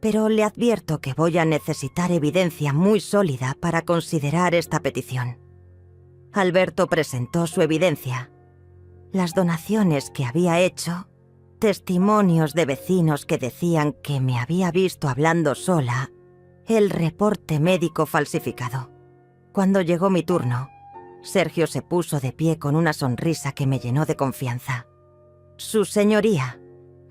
pero le advierto que voy a necesitar evidencia muy sólida para considerar esta petición». Alberto presentó su evidencia. Las donaciones que había hecho testimonios de vecinos que decían que me había visto hablando sola, el reporte médico falsificado. Cuando llegó mi turno, Sergio se puso de pie con una sonrisa que me llenó de confianza. Su señoría,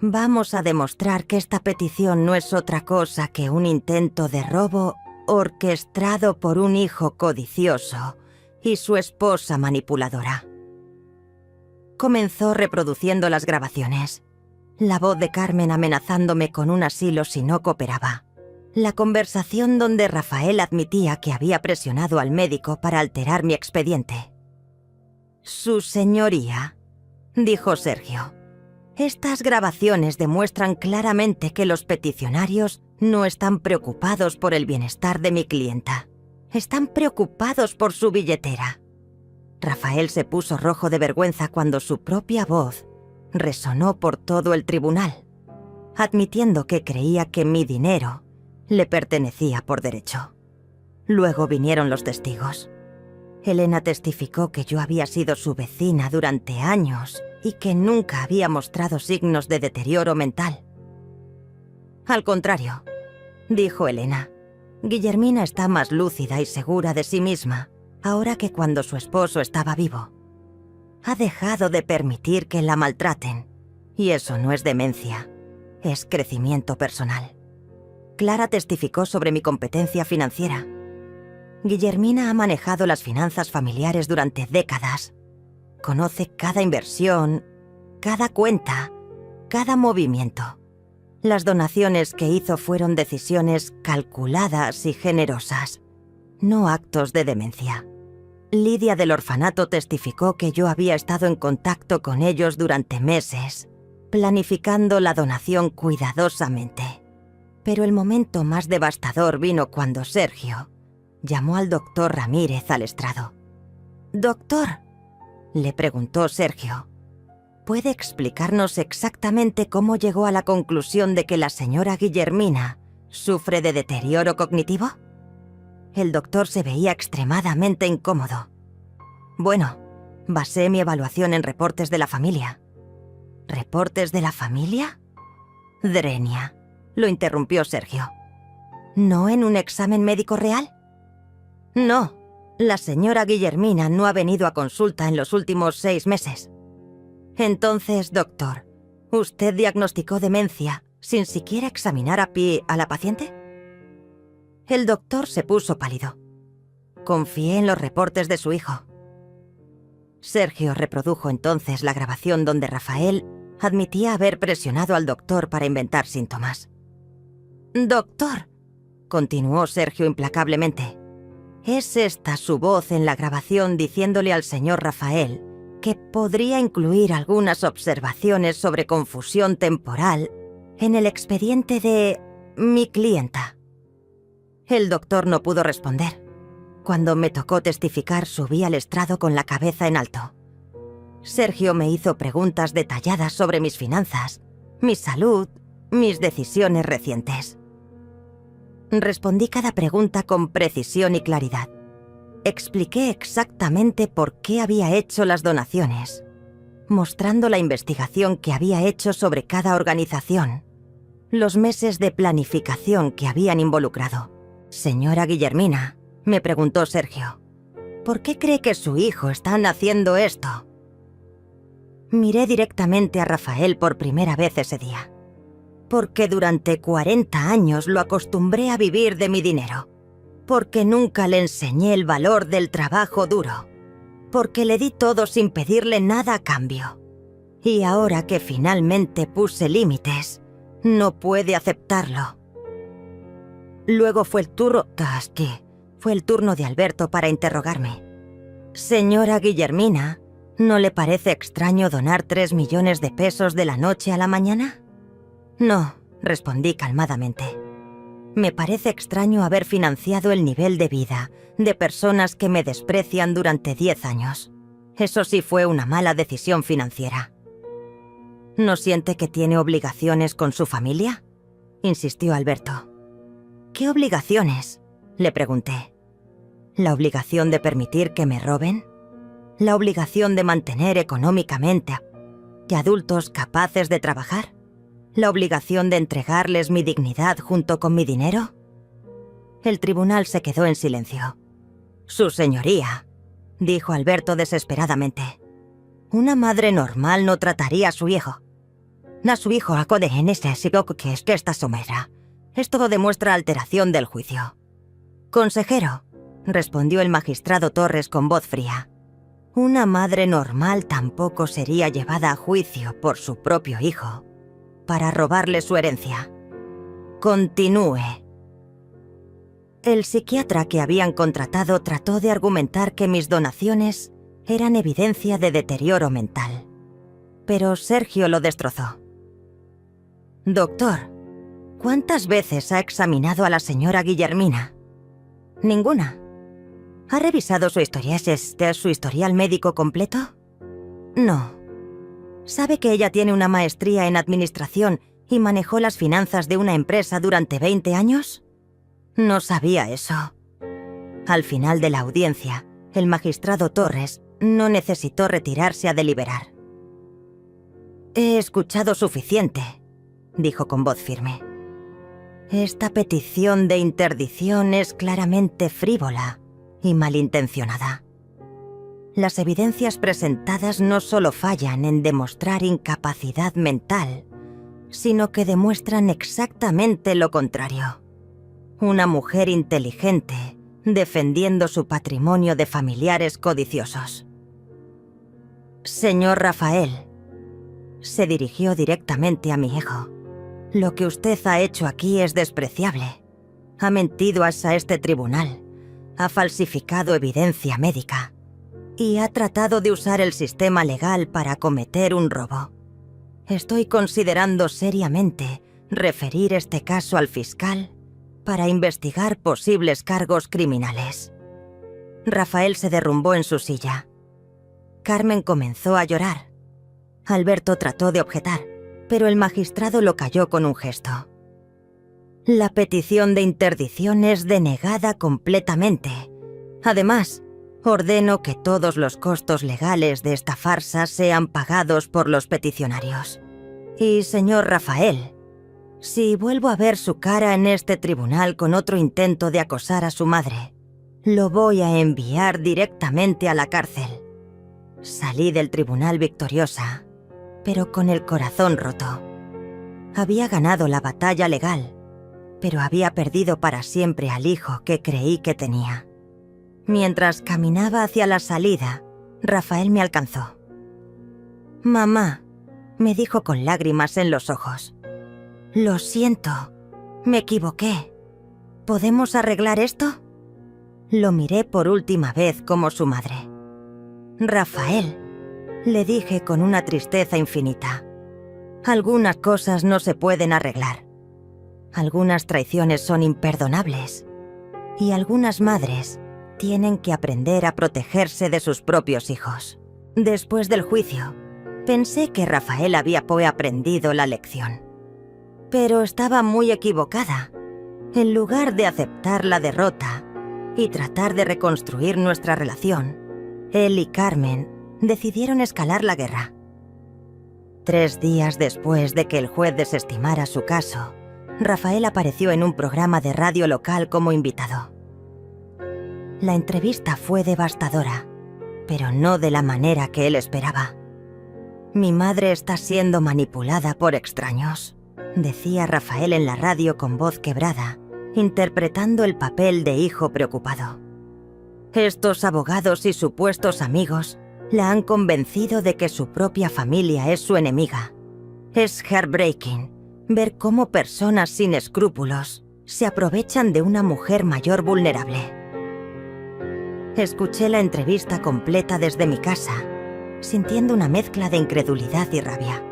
vamos a demostrar que esta petición no es otra cosa que un intento de robo orquestado por un hijo codicioso y su esposa manipuladora. Comenzó reproduciendo las grabaciones. La voz de Carmen amenazándome con un asilo si no cooperaba. La conversación donde Rafael admitía que había presionado al médico para alterar mi expediente. «Su señoría», dijo Sergio, «estas grabaciones demuestran claramente que los peticionarios no están preocupados por el bienestar de mi clienta. Están preocupados por su billetera». Rafael se puso rojo de vergüenza cuando su propia voz resonó por todo el tribunal, admitiendo que creía que mi dinero le pertenecía por derecho. Luego vinieron los testigos. Elena testificó que yo había sido su vecina durante años y que nunca había mostrado signos de deterioro mental. «Al contrario», dijo Elena, «Guillermina está más lúcida y segura de sí misma ahora que cuando su esposo estaba vivo. Ha dejado de permitir que la maltraten, y eso no es demencia, es crecimiento personal». Clara testificó sobre mi competencia financiera. Guillermina ha manejado las finanzas familiares durante décadas. Conoce cada inversión, cada cuenta, cada movimiento. Las donaciones que hizo fueron decisiones calculadas y generosas, no actos de demencia. Lidia del orfanato testificó que yo había estado en contacto con ellos durante meses, planificando la donación cuidadosamente. Pero el momento más devastador vino cuando Sergio llamó al doctor Ramírez al estrado. «Doctor», le preguntó Sergio, ¿puede explicarnos exactamente cómo llegó a la conclusión de que la señora Guillermina sufre de deterioro cognitivo? El doctor se veía extremadamente incómodo. «Bueno, basé mi evaluación en reportes de la familia». «¿Reportes de la familia?». «Drenia», lo interrumpió Sergio. «¿No en un examen médico real?». «No, la señora Guillermina no ha venido a consulta en los últimos 6 meses». «Entonces, doctor, ¿usted diagnosticó demencia sin siquiera examinar a pie a la paciente?». El doctor se puso pálido. «Confié en los reportes de su hijo». Sergio reprodujo entonces la grabación donde Rafael admitía haber presionado al doctor para inventar síntomas. «Doctor», continuó Sergio implacablemente, «¿es esta su voz en la grabación diciéndole al señor Rafael que podría incluir algunas observaciones sobre confusión temporal en el expediente de mi clienta?» El doctor no pudo responder. Cuando me tocó testificar, subí al estrado con la cabeza en alto. Sergio me hizo preguntas detalladas sobre mis finanzas, mi salud, mis decisiones recientes. Respondí cada pregunta con precisión y claridad. Expliqué exactamente por qué había hecho las donaciones, mostrando la investigación que había hecho sobre cada organización, los meses de planificación que habían involucrado. «Señora Guillermina», me preguntó Sergio, «¿por qué cree que su hijo está haciendo esto?». Miré directamente a Rafael por primera vez ese día. «Porque durante 40 años lo acostumbré a vivir de mi dinero. Porque nunca le enseñé el valor del trabajo duro. Porque le di todo sin pedirle nada a cambio. Y ahora que finalmente puse límites, no puede aceptarlo». Luego fue el turno de Alberto para interrogarme. «Señora Guillermina, ¿no le parece extraño donar 3 millones de pesos de la noche a la mañana?». «No», respondí calmadamente. «Me parece extraño haber financiado el nivel de vida de personas que me desprecian durante 10 años. Eso sí fue una mala decisión financiera». «¿No siente que tiene obligaciones con su familia?», insistió Alberto. «¿Qué obligaciones?», le pregunté. «¿La obligación de permitir que me roben? ¿La obligación de mantener económicamente ¿De adultos capaces de trabajar? ¿La obligación de entregarles mi dignidad junto con mi dinero? El tribunal se quedó en silencio. «Su señoría», dijo Alberto desesperadamente. «Una madre normal no trataría a su hijo. A su hijo acode en ese sigo que es que esta somera. Esto demuestra alteración del juicio». «Consejero», respondió el magistrado Torres con voz fría. «Una madre normal tampoco sería llevada a juicio por su propio hijo para robarle su herencia. Continúe». El psiquiatra que habían contratado trató de argumentar que mis donaciones eran evidencia de deterioro mental. Pero Sergio lo destrozó. «Doctor, ¿cuántas veces ha examinado a la señora Guillermina?» «Ninguna». ¿Ha revisado su historial médico completo?» «No». ¿Sabe que ella tiene una maestría en administración y manejó las finanzas de una empresa durante 20 años? No sabía eso. Al final de la audiencia, el magistrado Torres no necesitó retirarse a deliberar. «He escuchado suficiente», dijo con voz firme. «Esta petición de interdicción es claramente frívola y malintencionada. Las evidencias presentadas no solo fallan en demostrar incapacidad mental, sino que demuestran exactamente lo contrario. Una mujer inteligente defendiendo su patrimonio de familiares codiciosos». «Señor Rafael», se dirigió directamente a mi hijo, «lo que usted ha hecho aquí es despreciable. Ha mentido a este tribunal, ha falsificado evidencia médica y ha tratado de usar el sistema legal para cometer un robo. Estoy considerando seriamente referir este caso al fiscal para investigar posibles cargos criminales». Rafael se derrumbó en su silla. Carmen comenzó a llorar. Alberto trató de objetar, pero el magistrado lo calló con un gesto. «La petición de interdicción es denegada completamente. Además, ordeno que todos los costos legales de esta farsa sean pagados por los peticionarios. Y, señor Rafael, si vuelvo a ver su cara en este tribunal con otro intento de acosar a su madre, lo voy a enviar directamente a la cárcel». Salí del tribunal victoriosa, pero con el corazón roto. Había ganado la batalla legal, pero había perdido para siempre al hijo que creí que tenía. Mientras caminaba hacia la salida, Rafael me alcanzó. «Mamá», me dijo con lágrimas en los ojos, «lo siento, me equivoqué. ¿Podemos arreglar esto?». Lo miré por última vez como su madre. «Rafael», le dije con una tristeza infinita, «algunas cosas no se pueden arreglar. Algunas traiciones son imperdonables. Y algunas madres tienen que aprender a protegerse de sus propios hijos». Después del juicio, pensé que Rafael había aprendido la lección. Pero estaba muy equivocada. En lugar de aceptar la derrota y tratar de reconstruir nuestra relación, él y Carmen decidieron escalar la guerra. 3 días después de que el juez desestimara su caso, Rafael apareció en un programa de radio local como invitado. La entrevista fue devastadora, pero no de la manera que él esperaba. «Mi madre está siendo manipulada por extraños», decía Rafael en la radio con voz quebrada, interpretando el papel de hijo preocupado. «Estos abogados y supuestos amigos la han convencido de que su propia familia es su enemiga. Es heartbreaking ver cómo personas sin escrúpulos se aprovechan de una mujer mayor vulnerable». Escuché la entrevista completa desde mi casa, sintiendo una mezcla de incredulidad y rabia.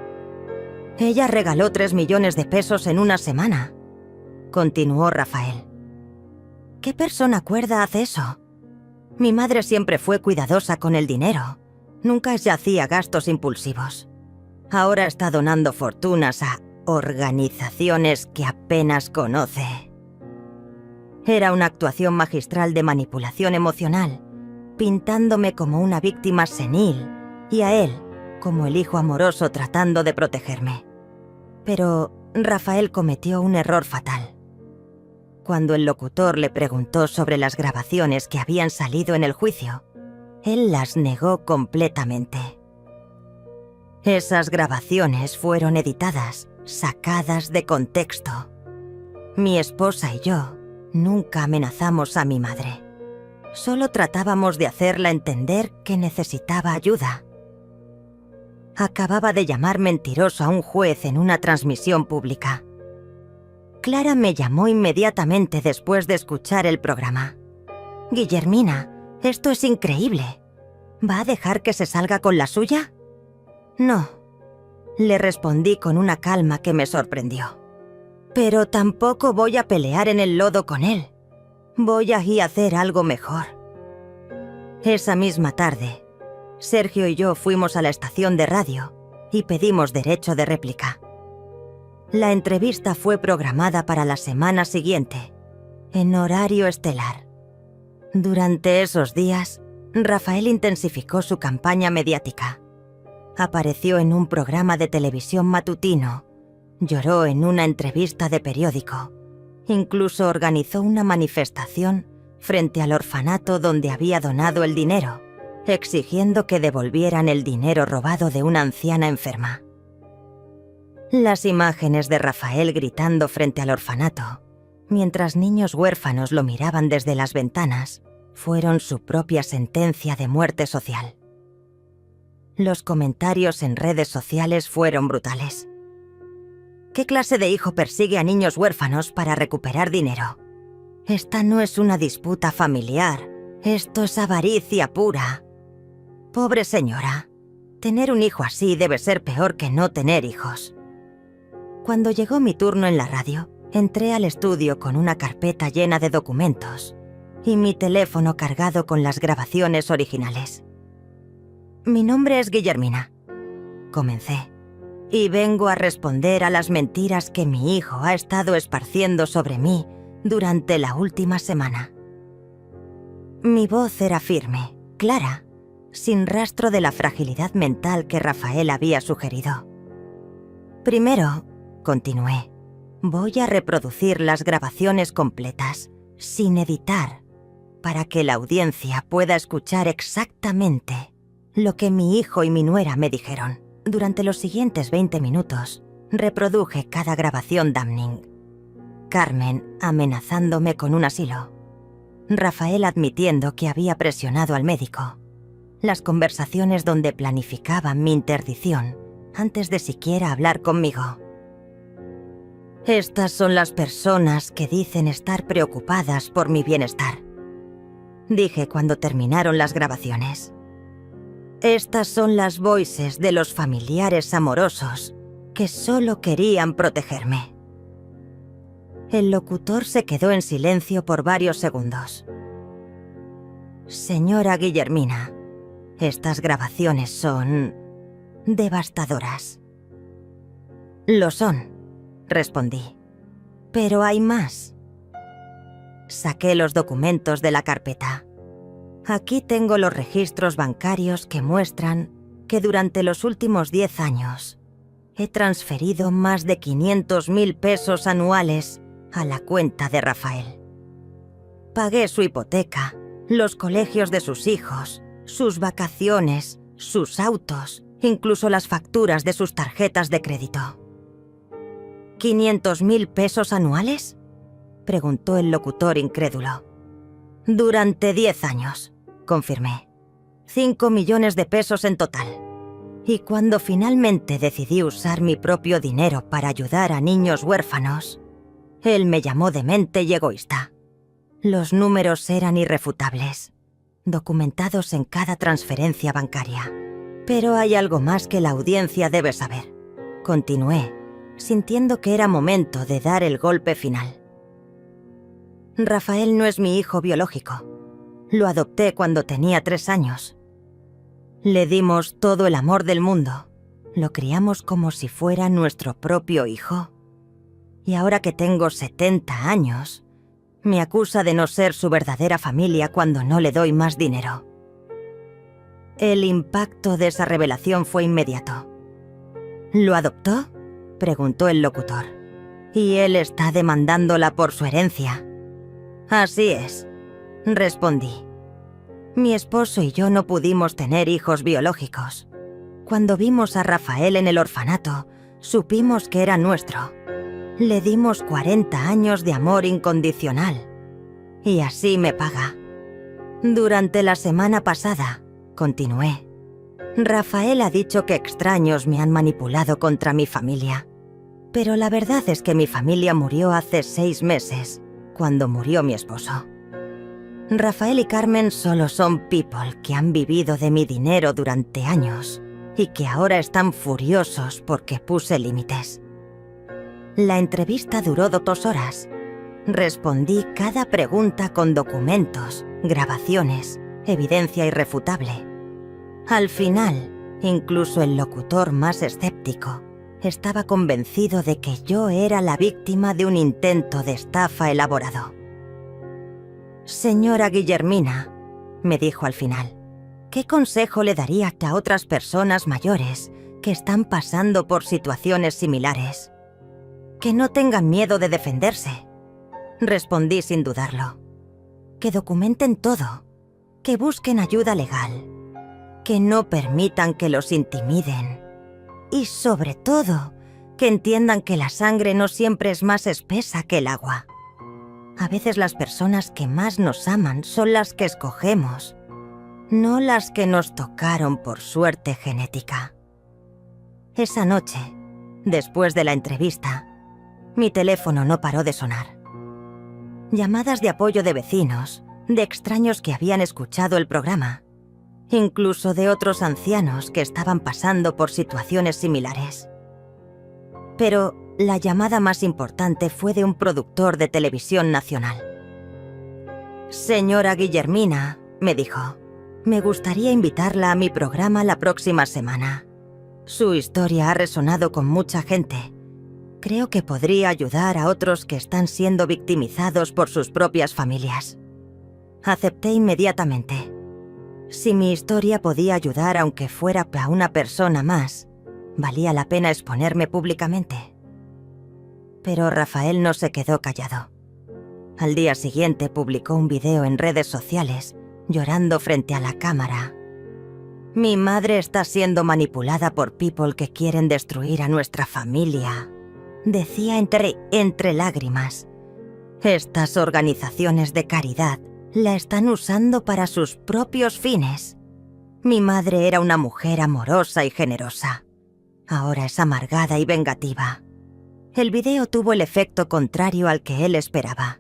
«Ella regaló 3 millones de pesos en una semana», continuó Rafael. «¿Qué persona cuerda hace eso? Mi madre siempre fue cuidadosa con el dinero. Nunca se hacía gastos impulsivos. Ahora está donando fortunas a organizaciones que apenas conoce». Era una actuación magistral de manipulación emocional, pintándome como una víctima senil y a él como el hijo amoroso tratando de protegerme. Pero Rafael cometió un error fatal. Cuando el locutor le preguntó sobre las grabaciones que habían salido en el juicio, él las negó completamente. Esas grabaciones fueron editadas, sacadas de contexto. Mi esposa y yo nunca amenazamos a mi madre. Solo tratábamos de hacerla entender que necesitaba ayuda. Acababa de llamar mentiroso a un juez en una transmisión pública. Clara me llamó inmediatamente después de escuchar el programa. «Guillermina, esto es increíble. ¿Va a dejar que se salga con la suya?» «No», le respondí con una calma que me sorprendió. «Pero tampoco voy a pelear en el lodo con él. Voy a ir a hacer algo mejor». Esa misma tarde, Sergio y yo fuimos a la estación de radio y pedimos derecho de réplica. La entrevista fue programada para la semana siguiente, en horario estelar. Durante esos días, Rafael intensificó su campaña mediática. Apareció en un programa de televisión matutino, lloró en una entrevista de periódico, incluso organizó una manifestación frente al orfanato donde había donado el dinero, exigiendo que devolvieran el dinero robado de una anciana enferma. Las imágenes de Rafael gritando frente al orfanato, mientras niños huérfanos lo miraban desde las ventanas, fueron su propia sentencia de muerte social. Los comentarios en redes sociales fueron brutales. ¿Qué clase de hijo persigue a niños huérfanos para recuperar dinero? Esta no es una disputa familiar, esto es avaricia pura. Pobre señora, tener un hijo así debe ser peor que no tener hijos. Cuando llegó mi turno en la radio, entré al estudio con una carpeta llena de documentos y mi teléfono cargado con las grabaciones originales. «Mi nombre es Guillermina», comencé, «y vengo a responder a las mentiras que mi hijo ha estado esparciendo sobre mí durante la última semana». Mi voz era firme, clara, sin rastro de la fragilidad mental que Rafael había sugerido. «Primero», continué, «voy a reproducir las grabaciones completas, sin editar, para que la audiencia pueda escuchar exactamente lo que mi hijo y mi nuera me dijeron. Durante los siguientes 20 minutos, reproduje cada grabación damning. Carmen amenazándome con un asilo. Rafael admitiendo que había presionado al médico. Las conversaciones donde planificaban mi interdición antes de siquiera hablar conmigo. «Estas son las personas que dicen estar preocupadas por mi bienestar», dije cuando terminaron las grabaciones. «Estas son las voices de los familiares amorosos que solo querían protegerme». El locutor se quedó en silencio por varios segundos. «Señora Guillermina, estas grabaciones son devastadoras». «Lo son», respondí. «Pero hay más». Saqué los documentos de la carpeta. Aquí tengo los registros bancarios que muestran que durante los últimos 10 años he transferido más de 500.000 pesos anuales a la cuenta de Rafael. Pagué su hipoteca, los colegios de sus hijos, sus vacaciones, sus autos, incluso las facturas de sus tarjetas de crédito. ¿500.000 pesos anuales?, preguntó el locutor incrédulo. «Durante 10 años», confirmé. 5 millones de pesos en total. Y cuando finalmente decidí usar mi propio dinero para ayudar a niños huérfanos, él me llamó demente y egoísta. Los números eran irrefutables, documentados en cada transferencia bancaria. Pero hay algo más que la audiencia debe saber. Continué, sintiendo que era momento de dar el golpe final. Rafael no es mi hijo biológico. Lo adopté cuando tenía 3 años. Le dimos todo el amor del mundo. Lo criamos como si fuera nuestro propio hijo. Y ahora que tengo 70 años, me acusa de no ser su verdadera familia cuando no le doy más dinero. El impacto de esa revelación fue inmediato. ¿Lo adoptó?, preguntó el locutor. Y él está demandándola por su herencia. Así es, respondí. Mi esposo y yo no pudimos tener hijos biológicos. Cuando vimos a Rafael en el orfanato, supimos que era nuestro. Le dimos 40 años de amor incondicional. Y así me paga. Durante la semana pasada, continué, Rafael ha dicho que extraños me han manipulado contra mi familia. Pero la verdad es que mi familia murió hace 6 meses, cuando murió mi esposo. Rafael y Carmen solo son people que han vivido de mi dinero durante años y que ahora están furiosos porque puse límites. La entrevista duró 2 horas. Respondí cada pregunta con documentos, grabaciones, evidencia irrefutable. Al final, incluso el locutor más escéptico estaba convencido de que yo era la víctima de un intento de estafa elaborado. Señora Guillermina, me dijo al final, ¿qué consejo le daría a otras personas mayores que están pasando por situaciones similares? Que no tengan miedo de defenderse. Respondí sin dudarlo. Que documenten todo, que busquen ayuda legal, que no permitan que los intimiden y, sobre todo, que entiendan que la sangre no siempre es más espesa que el agua. A veces las personas que más nos aman son las que escogemos, no las que nos tocaron por suerte genética. Esa noche, después de la entrevista, mi teléfono no paró de sonar. Llamadas de apoyo de vecinos, de extraños que habían escuchado el programa, incluso de otros ancianos que estaban pasando por situaciones similares. Pero la llamada más importante fue de un productor de televisión nacional. Señora Guillermina, me dijo, me gustaría invitarla a mi programa la próxima semana. Su historia ha resonado con mucha gente. Creo que podría ayudar a otros que están siendo victimizados por sus propias familias. Acepté inmediatamente. Si mi historia podía ayudar aunque fuera a una persona más, valía la pena exponerme públicamente. Pero Rafael no se quedó callado. Al día siguiente publicó un video en redes sociales, llorando frente a la cámara. Mi madre está siendo manipulada por people que quieren destruir a nuestra familia, decía entre lágrimas. Estas organizaciones de caridad la están usando para sus propios fines. Mi madre era una mujer amorosa y generosa. Ahora es amargada y vengativa. El video tuvo el efecto contrario al que él esperaba.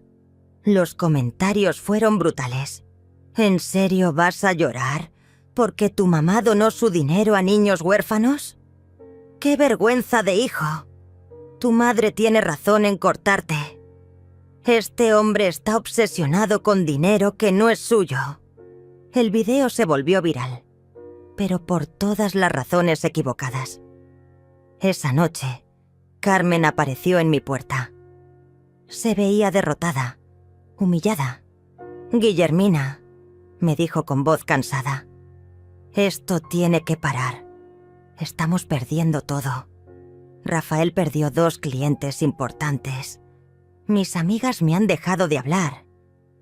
Los comentarios fueron brutales. ¿En serio vas a llorar porque tu mamá donó su dinero a niños huérfanos? ¡Qué vergüenza de hijo! Tu madre tiene razón en cortarte. Este hombre está obsesionado con dinero que no es suyo. El video se volvió viral, pero por todas las razones equivocadas. Esa noche, Carmen apareció en mi puerta. Se veía derrotada, humillada. Guillermina, me dijo con voz cansada, esto tiene que parar. Estamos perdiendo todo. Rafael perdió 2 clientes importantes. Mis amigas me han dejado de hablar.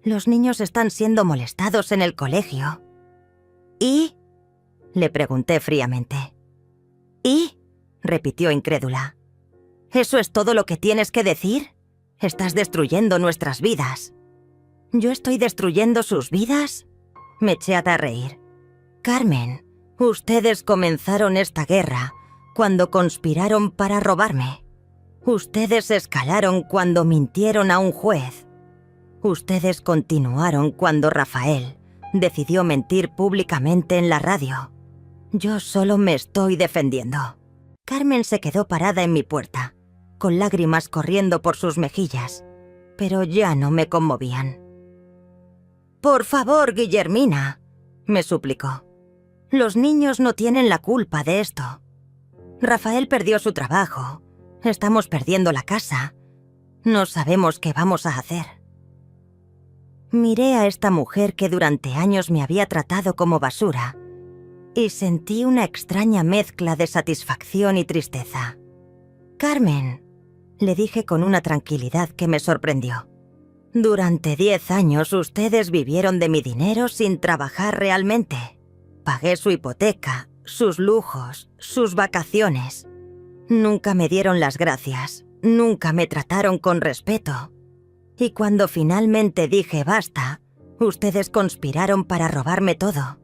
Los niños están siendo molestados en el colegio. ¿Y? Le pregunté fríamente. ¿Y? Repitió incrédula. ¿Eso es todo lo que tienes que decir? Estás destruyendo nuestras vidas. ¿Yo estoy destruyendo sus vidas? Me eché a reír. Carmen, ustedes comenzaron esta guerra cuando conspiraron para robarme. Ustedes escalaron cuando mintieron a un juez. Ustedes continuaron cuando Rafael decidió mentir públicamente en la radio. Yo solo me estoy defendiendo. Carmen se quedó parada en mi puerta, con lágrimas corriendo por sus mejillas, pero ya no me conmovían. «Por favor, Guillermina», me suplicó. «Los niños no tienen la culpa de esto. Rafael perdió su trabajo. Estamos perdiendo la casa. No sabemos qué vamos a hacer». Miré a esta mujer que durante años me había tratado como basura y sentí una extraña mezcla de satisfacción y tristeza. «Carmen», le dije con una tranquilidad que me sorprendió. «Durante 10 años ustedes vivieron de mi dinero sin trabajar realmente. Pagué su hipoteca, sus lujos, sus vacaciones. Nunca me dieron las gracias, nunca me trataron con respeto. Y cuando finalmente dije basta, ustedes conspiraron para robarme todo.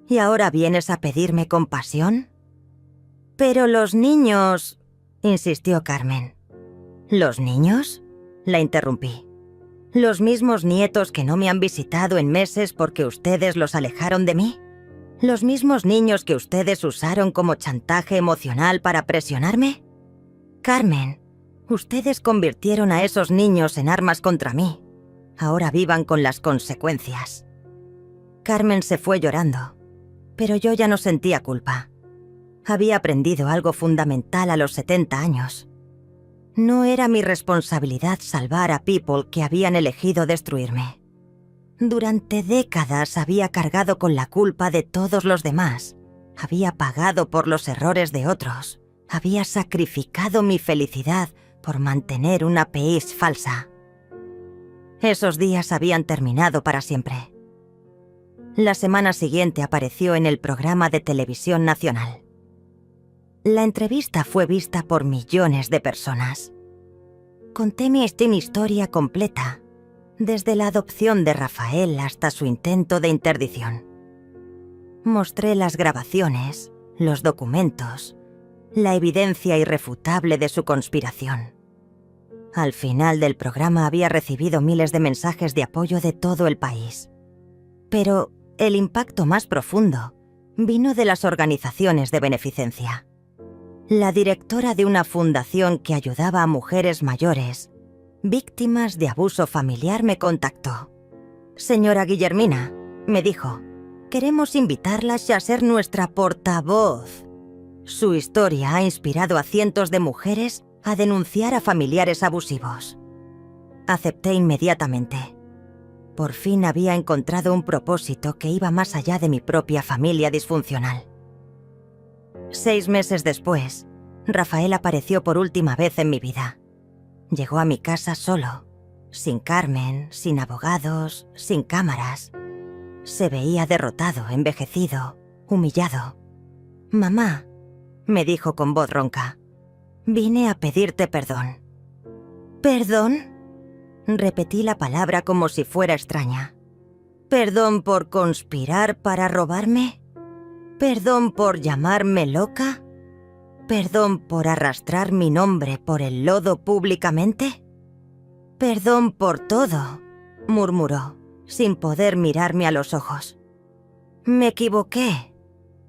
¿Y ahora vienes a pedirme compasión?» «Pero los niños», insistió Carmen. «¿Los niños?», la interrumpí. «¿Los mismos nietos que no me han visitado en meses porque ustedes los alejaron de mí? ¿Los mismos niños que ustedes usaron como chantaje emocional para presionarme? Carmen, ustedes convirtieron a esos niños en armas contra mí. Ahora vivan con las consecuencias». Carmen se fue llorando, pero yo ya no sentía culpa. Había aprendido algo fundamental a los 70 años. No era mi responsabilidad salvar a people que habían elegido destruirme. Durante décadas había cargado con la culpa de todos los demás. Había pagado por los errores de otros. Había sacrificado mi felicidad por mantener una paix falsa. Esos días habían terminado para siempre. La semana siguiente apareció en el programa de televisión nacional. La entrevista fue vista por millones de personas. Conté mi historia completa, desde la adopción de Rafael hasta su intento de interdición. Mostré las grabaciones, los documentos, la evidencia irrefutable de su conspiración. Al final del programa había recibido miles de mensajes de apoyo de todo el país. Pero el impacto más profundo vino de las organizaciones de beneficencia. La directora de una fundación que ayudaba a mujeres mayores, víctimas de abuso familiar, me contactó. «Señora Guillermina», me dijo, «queremos invitarla a ser nuestra portavoz. Su historia ha inspirado a cientos de mujeres a denunciar a familiares abusivos». Acepté inmediatamente. Por fin había encontrado un propósito que iba más allá de mi propia familia disfuncional. 6 meses después, Rafael apareció por última vez en mi vida. Llegó a mi casa solo, sin Carmen, sin abogados, sin cámaras. Se veía derrotado, envejecido, humillado. «Mamá», me dijo con voz ronca, «vine a pedirte perdón». «¿Perdón?», repetí la palabra como si fuera extraña. «¿Perdón por conspirar para robarme? ¿Perdón por llamarme loca? ¿Perdón por arrastrar mi nombre por el lodo públicamente?» «Perdón por todo», murmuró, sin poder mirarme a los ojos. «Me equivoqué.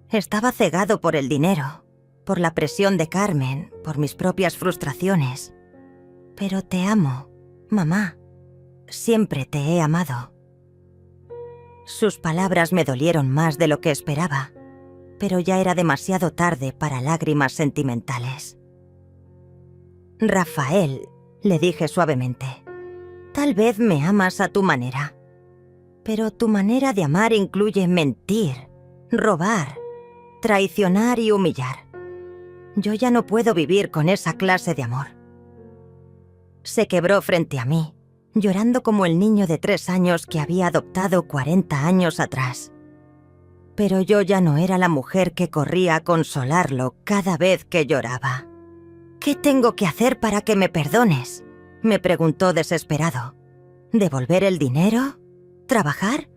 Estaba cegado por el dinero, por la presión de Carmen, por mis propias frustraciones. Pero te amo, mamá. Siempre te he amado». Sus palabras me dolieron más de lo que esperaba, pero ya era demasiado tarde para lágrimas sentimentales. «Rafael», le dije suavemente, «tal vez me amas a tu manera, pero tu manera de amar incluye mentir, robar, traicionar y humillar. Yo ya no puedo vivir con esa clase de amor». Se quebró frente a mí, llorando como el niño de 3 años que había adoptado 40 años atrás. Pero yo ya no era la mujer que corría a consolarlo cada vez que lloraba. «¿Qué tengo que hacer para que me perdones?», me preguntó desesperado. «¿Devolver el dinero? ¿Trabajar?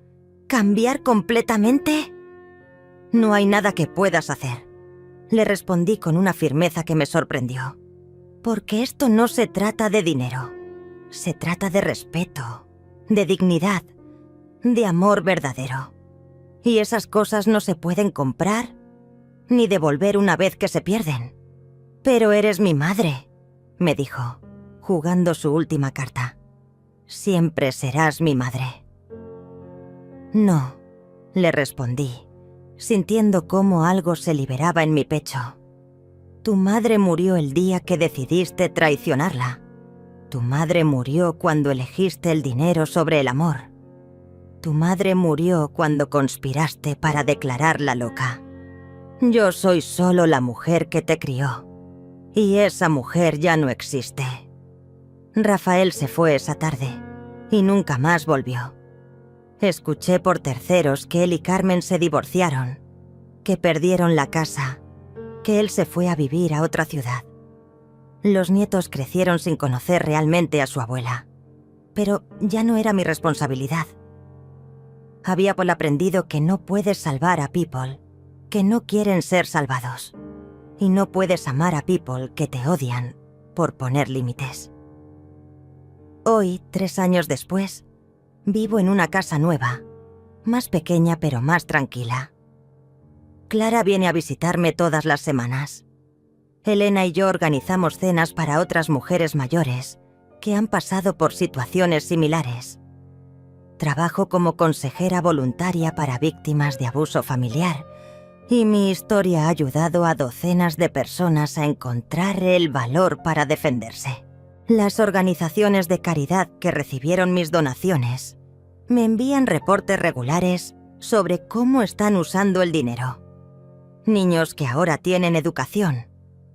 ¿Cambiar completamente?». «No hay nada que puedas hacer», le respondí con una firmeza que me sorprendió. «Porque esto no se trata de dinero. Se trata de respeto, de dignidad, de amor verdadero. Y esas cosas no se pueden comprar ni devolver una vez que se pierden». «Pero eres mi madre», me dijo, jugando su última carta. «Siempre serás mi madre». «No», le respondí, sintiendo cómo algo se liberaba en mi pecho. «Tu madre murió el día que decidiste traicionarla. Tu madre murió cuando elegiste el dinero sobre el amor. Tu madre murió cuando conspiraste para declararla loca». Yo soy solo la mujer que te crió. Y esa mujer ya no existe. Rafael se fue esa tarde y nunca más volvió. Escuché por terceros que él y Carmen se divorciaron, que perdieron la casa, que él se fue a vivir a otra ciudad. Los nietos crecieron sin conocer realmente a su abuela, pero ya no era mi responsabilidad. Había aprendido que no puedes salvar a people que no quieren ser salvados, y no puedes amar a people que te odian por poner límites. Hoy, 3 años después, vivo en una casa nueva, más pequeña pero más tranquila. Clara viene a visitarme todas las semanas. Elena y yo organizamos cenas para otras mujeres mayores que han pasado por situaciones similares. Trabajo como consejera voluntaria para víctimas de abuso familiar y mi historia ha ayudado a docenas de personas a encontrar el valor para defenderse. Las organizaciones de caridad que recibieron mis donaciones me envían reportes regulares sobre cómo están usando el dinero. Niños que ahora tienen educación,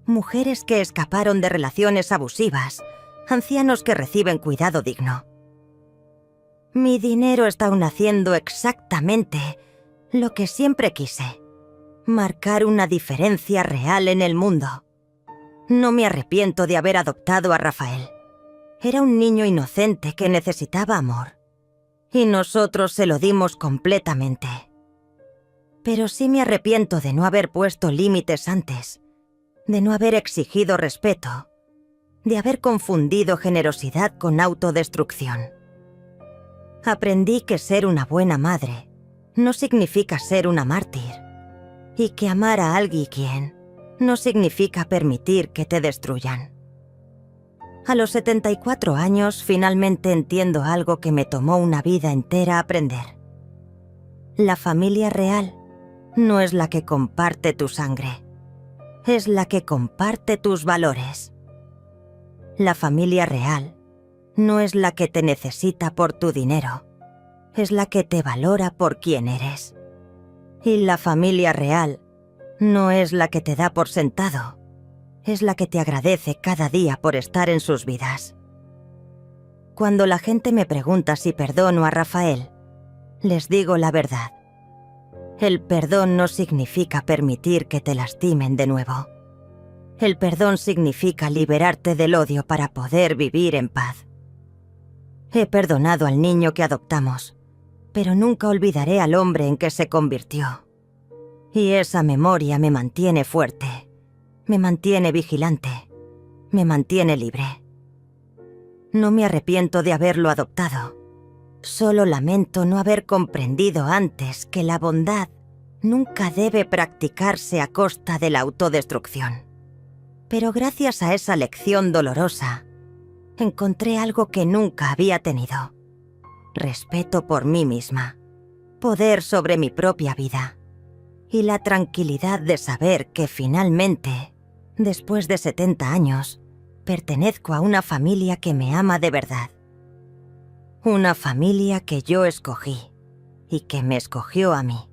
mujeres que escaparon de relaciones abusivas, ancianos que reciben cuidado digno. Mi dinero está aún haciendo exactamente lo que siempre quise: marcar una diferencia real en el mundo. No me arrepiento de haber adoptado a Rafael. Era un niño inocente que necesitaba amor, y nosotros se lo dimos completamente. Pero sí me arrepiento de no haber puesto límites antes, de no haber exigido respeto, de haber confundido generosidad con autodestrucción. Aprendí que ser una buena madre no significa ser una mártir, y que amar a alguien no significa permitir que te destruyan. A los 74 años finalmente entiendo algo que me tomó una vida entera aprender. La familia real no es la que comparte tu sangre, es la que comparte tus valores. La familia real no es la que te necesita por tu dinero, es la que te valora por quién eres. Y la familia real no es la que te da por sentado, es la que te agradece cada día por estar en sus vidas. Cuando la gente me pregunta si perdono a Rafael, les digo la verdad. El perdón no significa permitir que te lastimen de nuevo. El perdón significa liberarte del odio para poder vivir en paz. He perdonado al niño que adoptamos, pero nunca olvidaré al hombre en que se convirtió. Y esa memoria me mantiene fuerte, me mantiene vigilante, me mantiene libre. No me arrepiento de haberlo adoptado. Solo lamento no haber comprendido antes que la bondad nunca debe practicarse a costa de la autodestrucción. Pero gracias a esa lección dolorosa, encontré algo que nunca había tenido: respeto por mí misma, poder sobre mi propia vida y la tranquilidad de saber que finalmente, después de 70 años, pertenezco a una familia que me ama de verdad. Una familia que yo escogí y que me escogió a mí.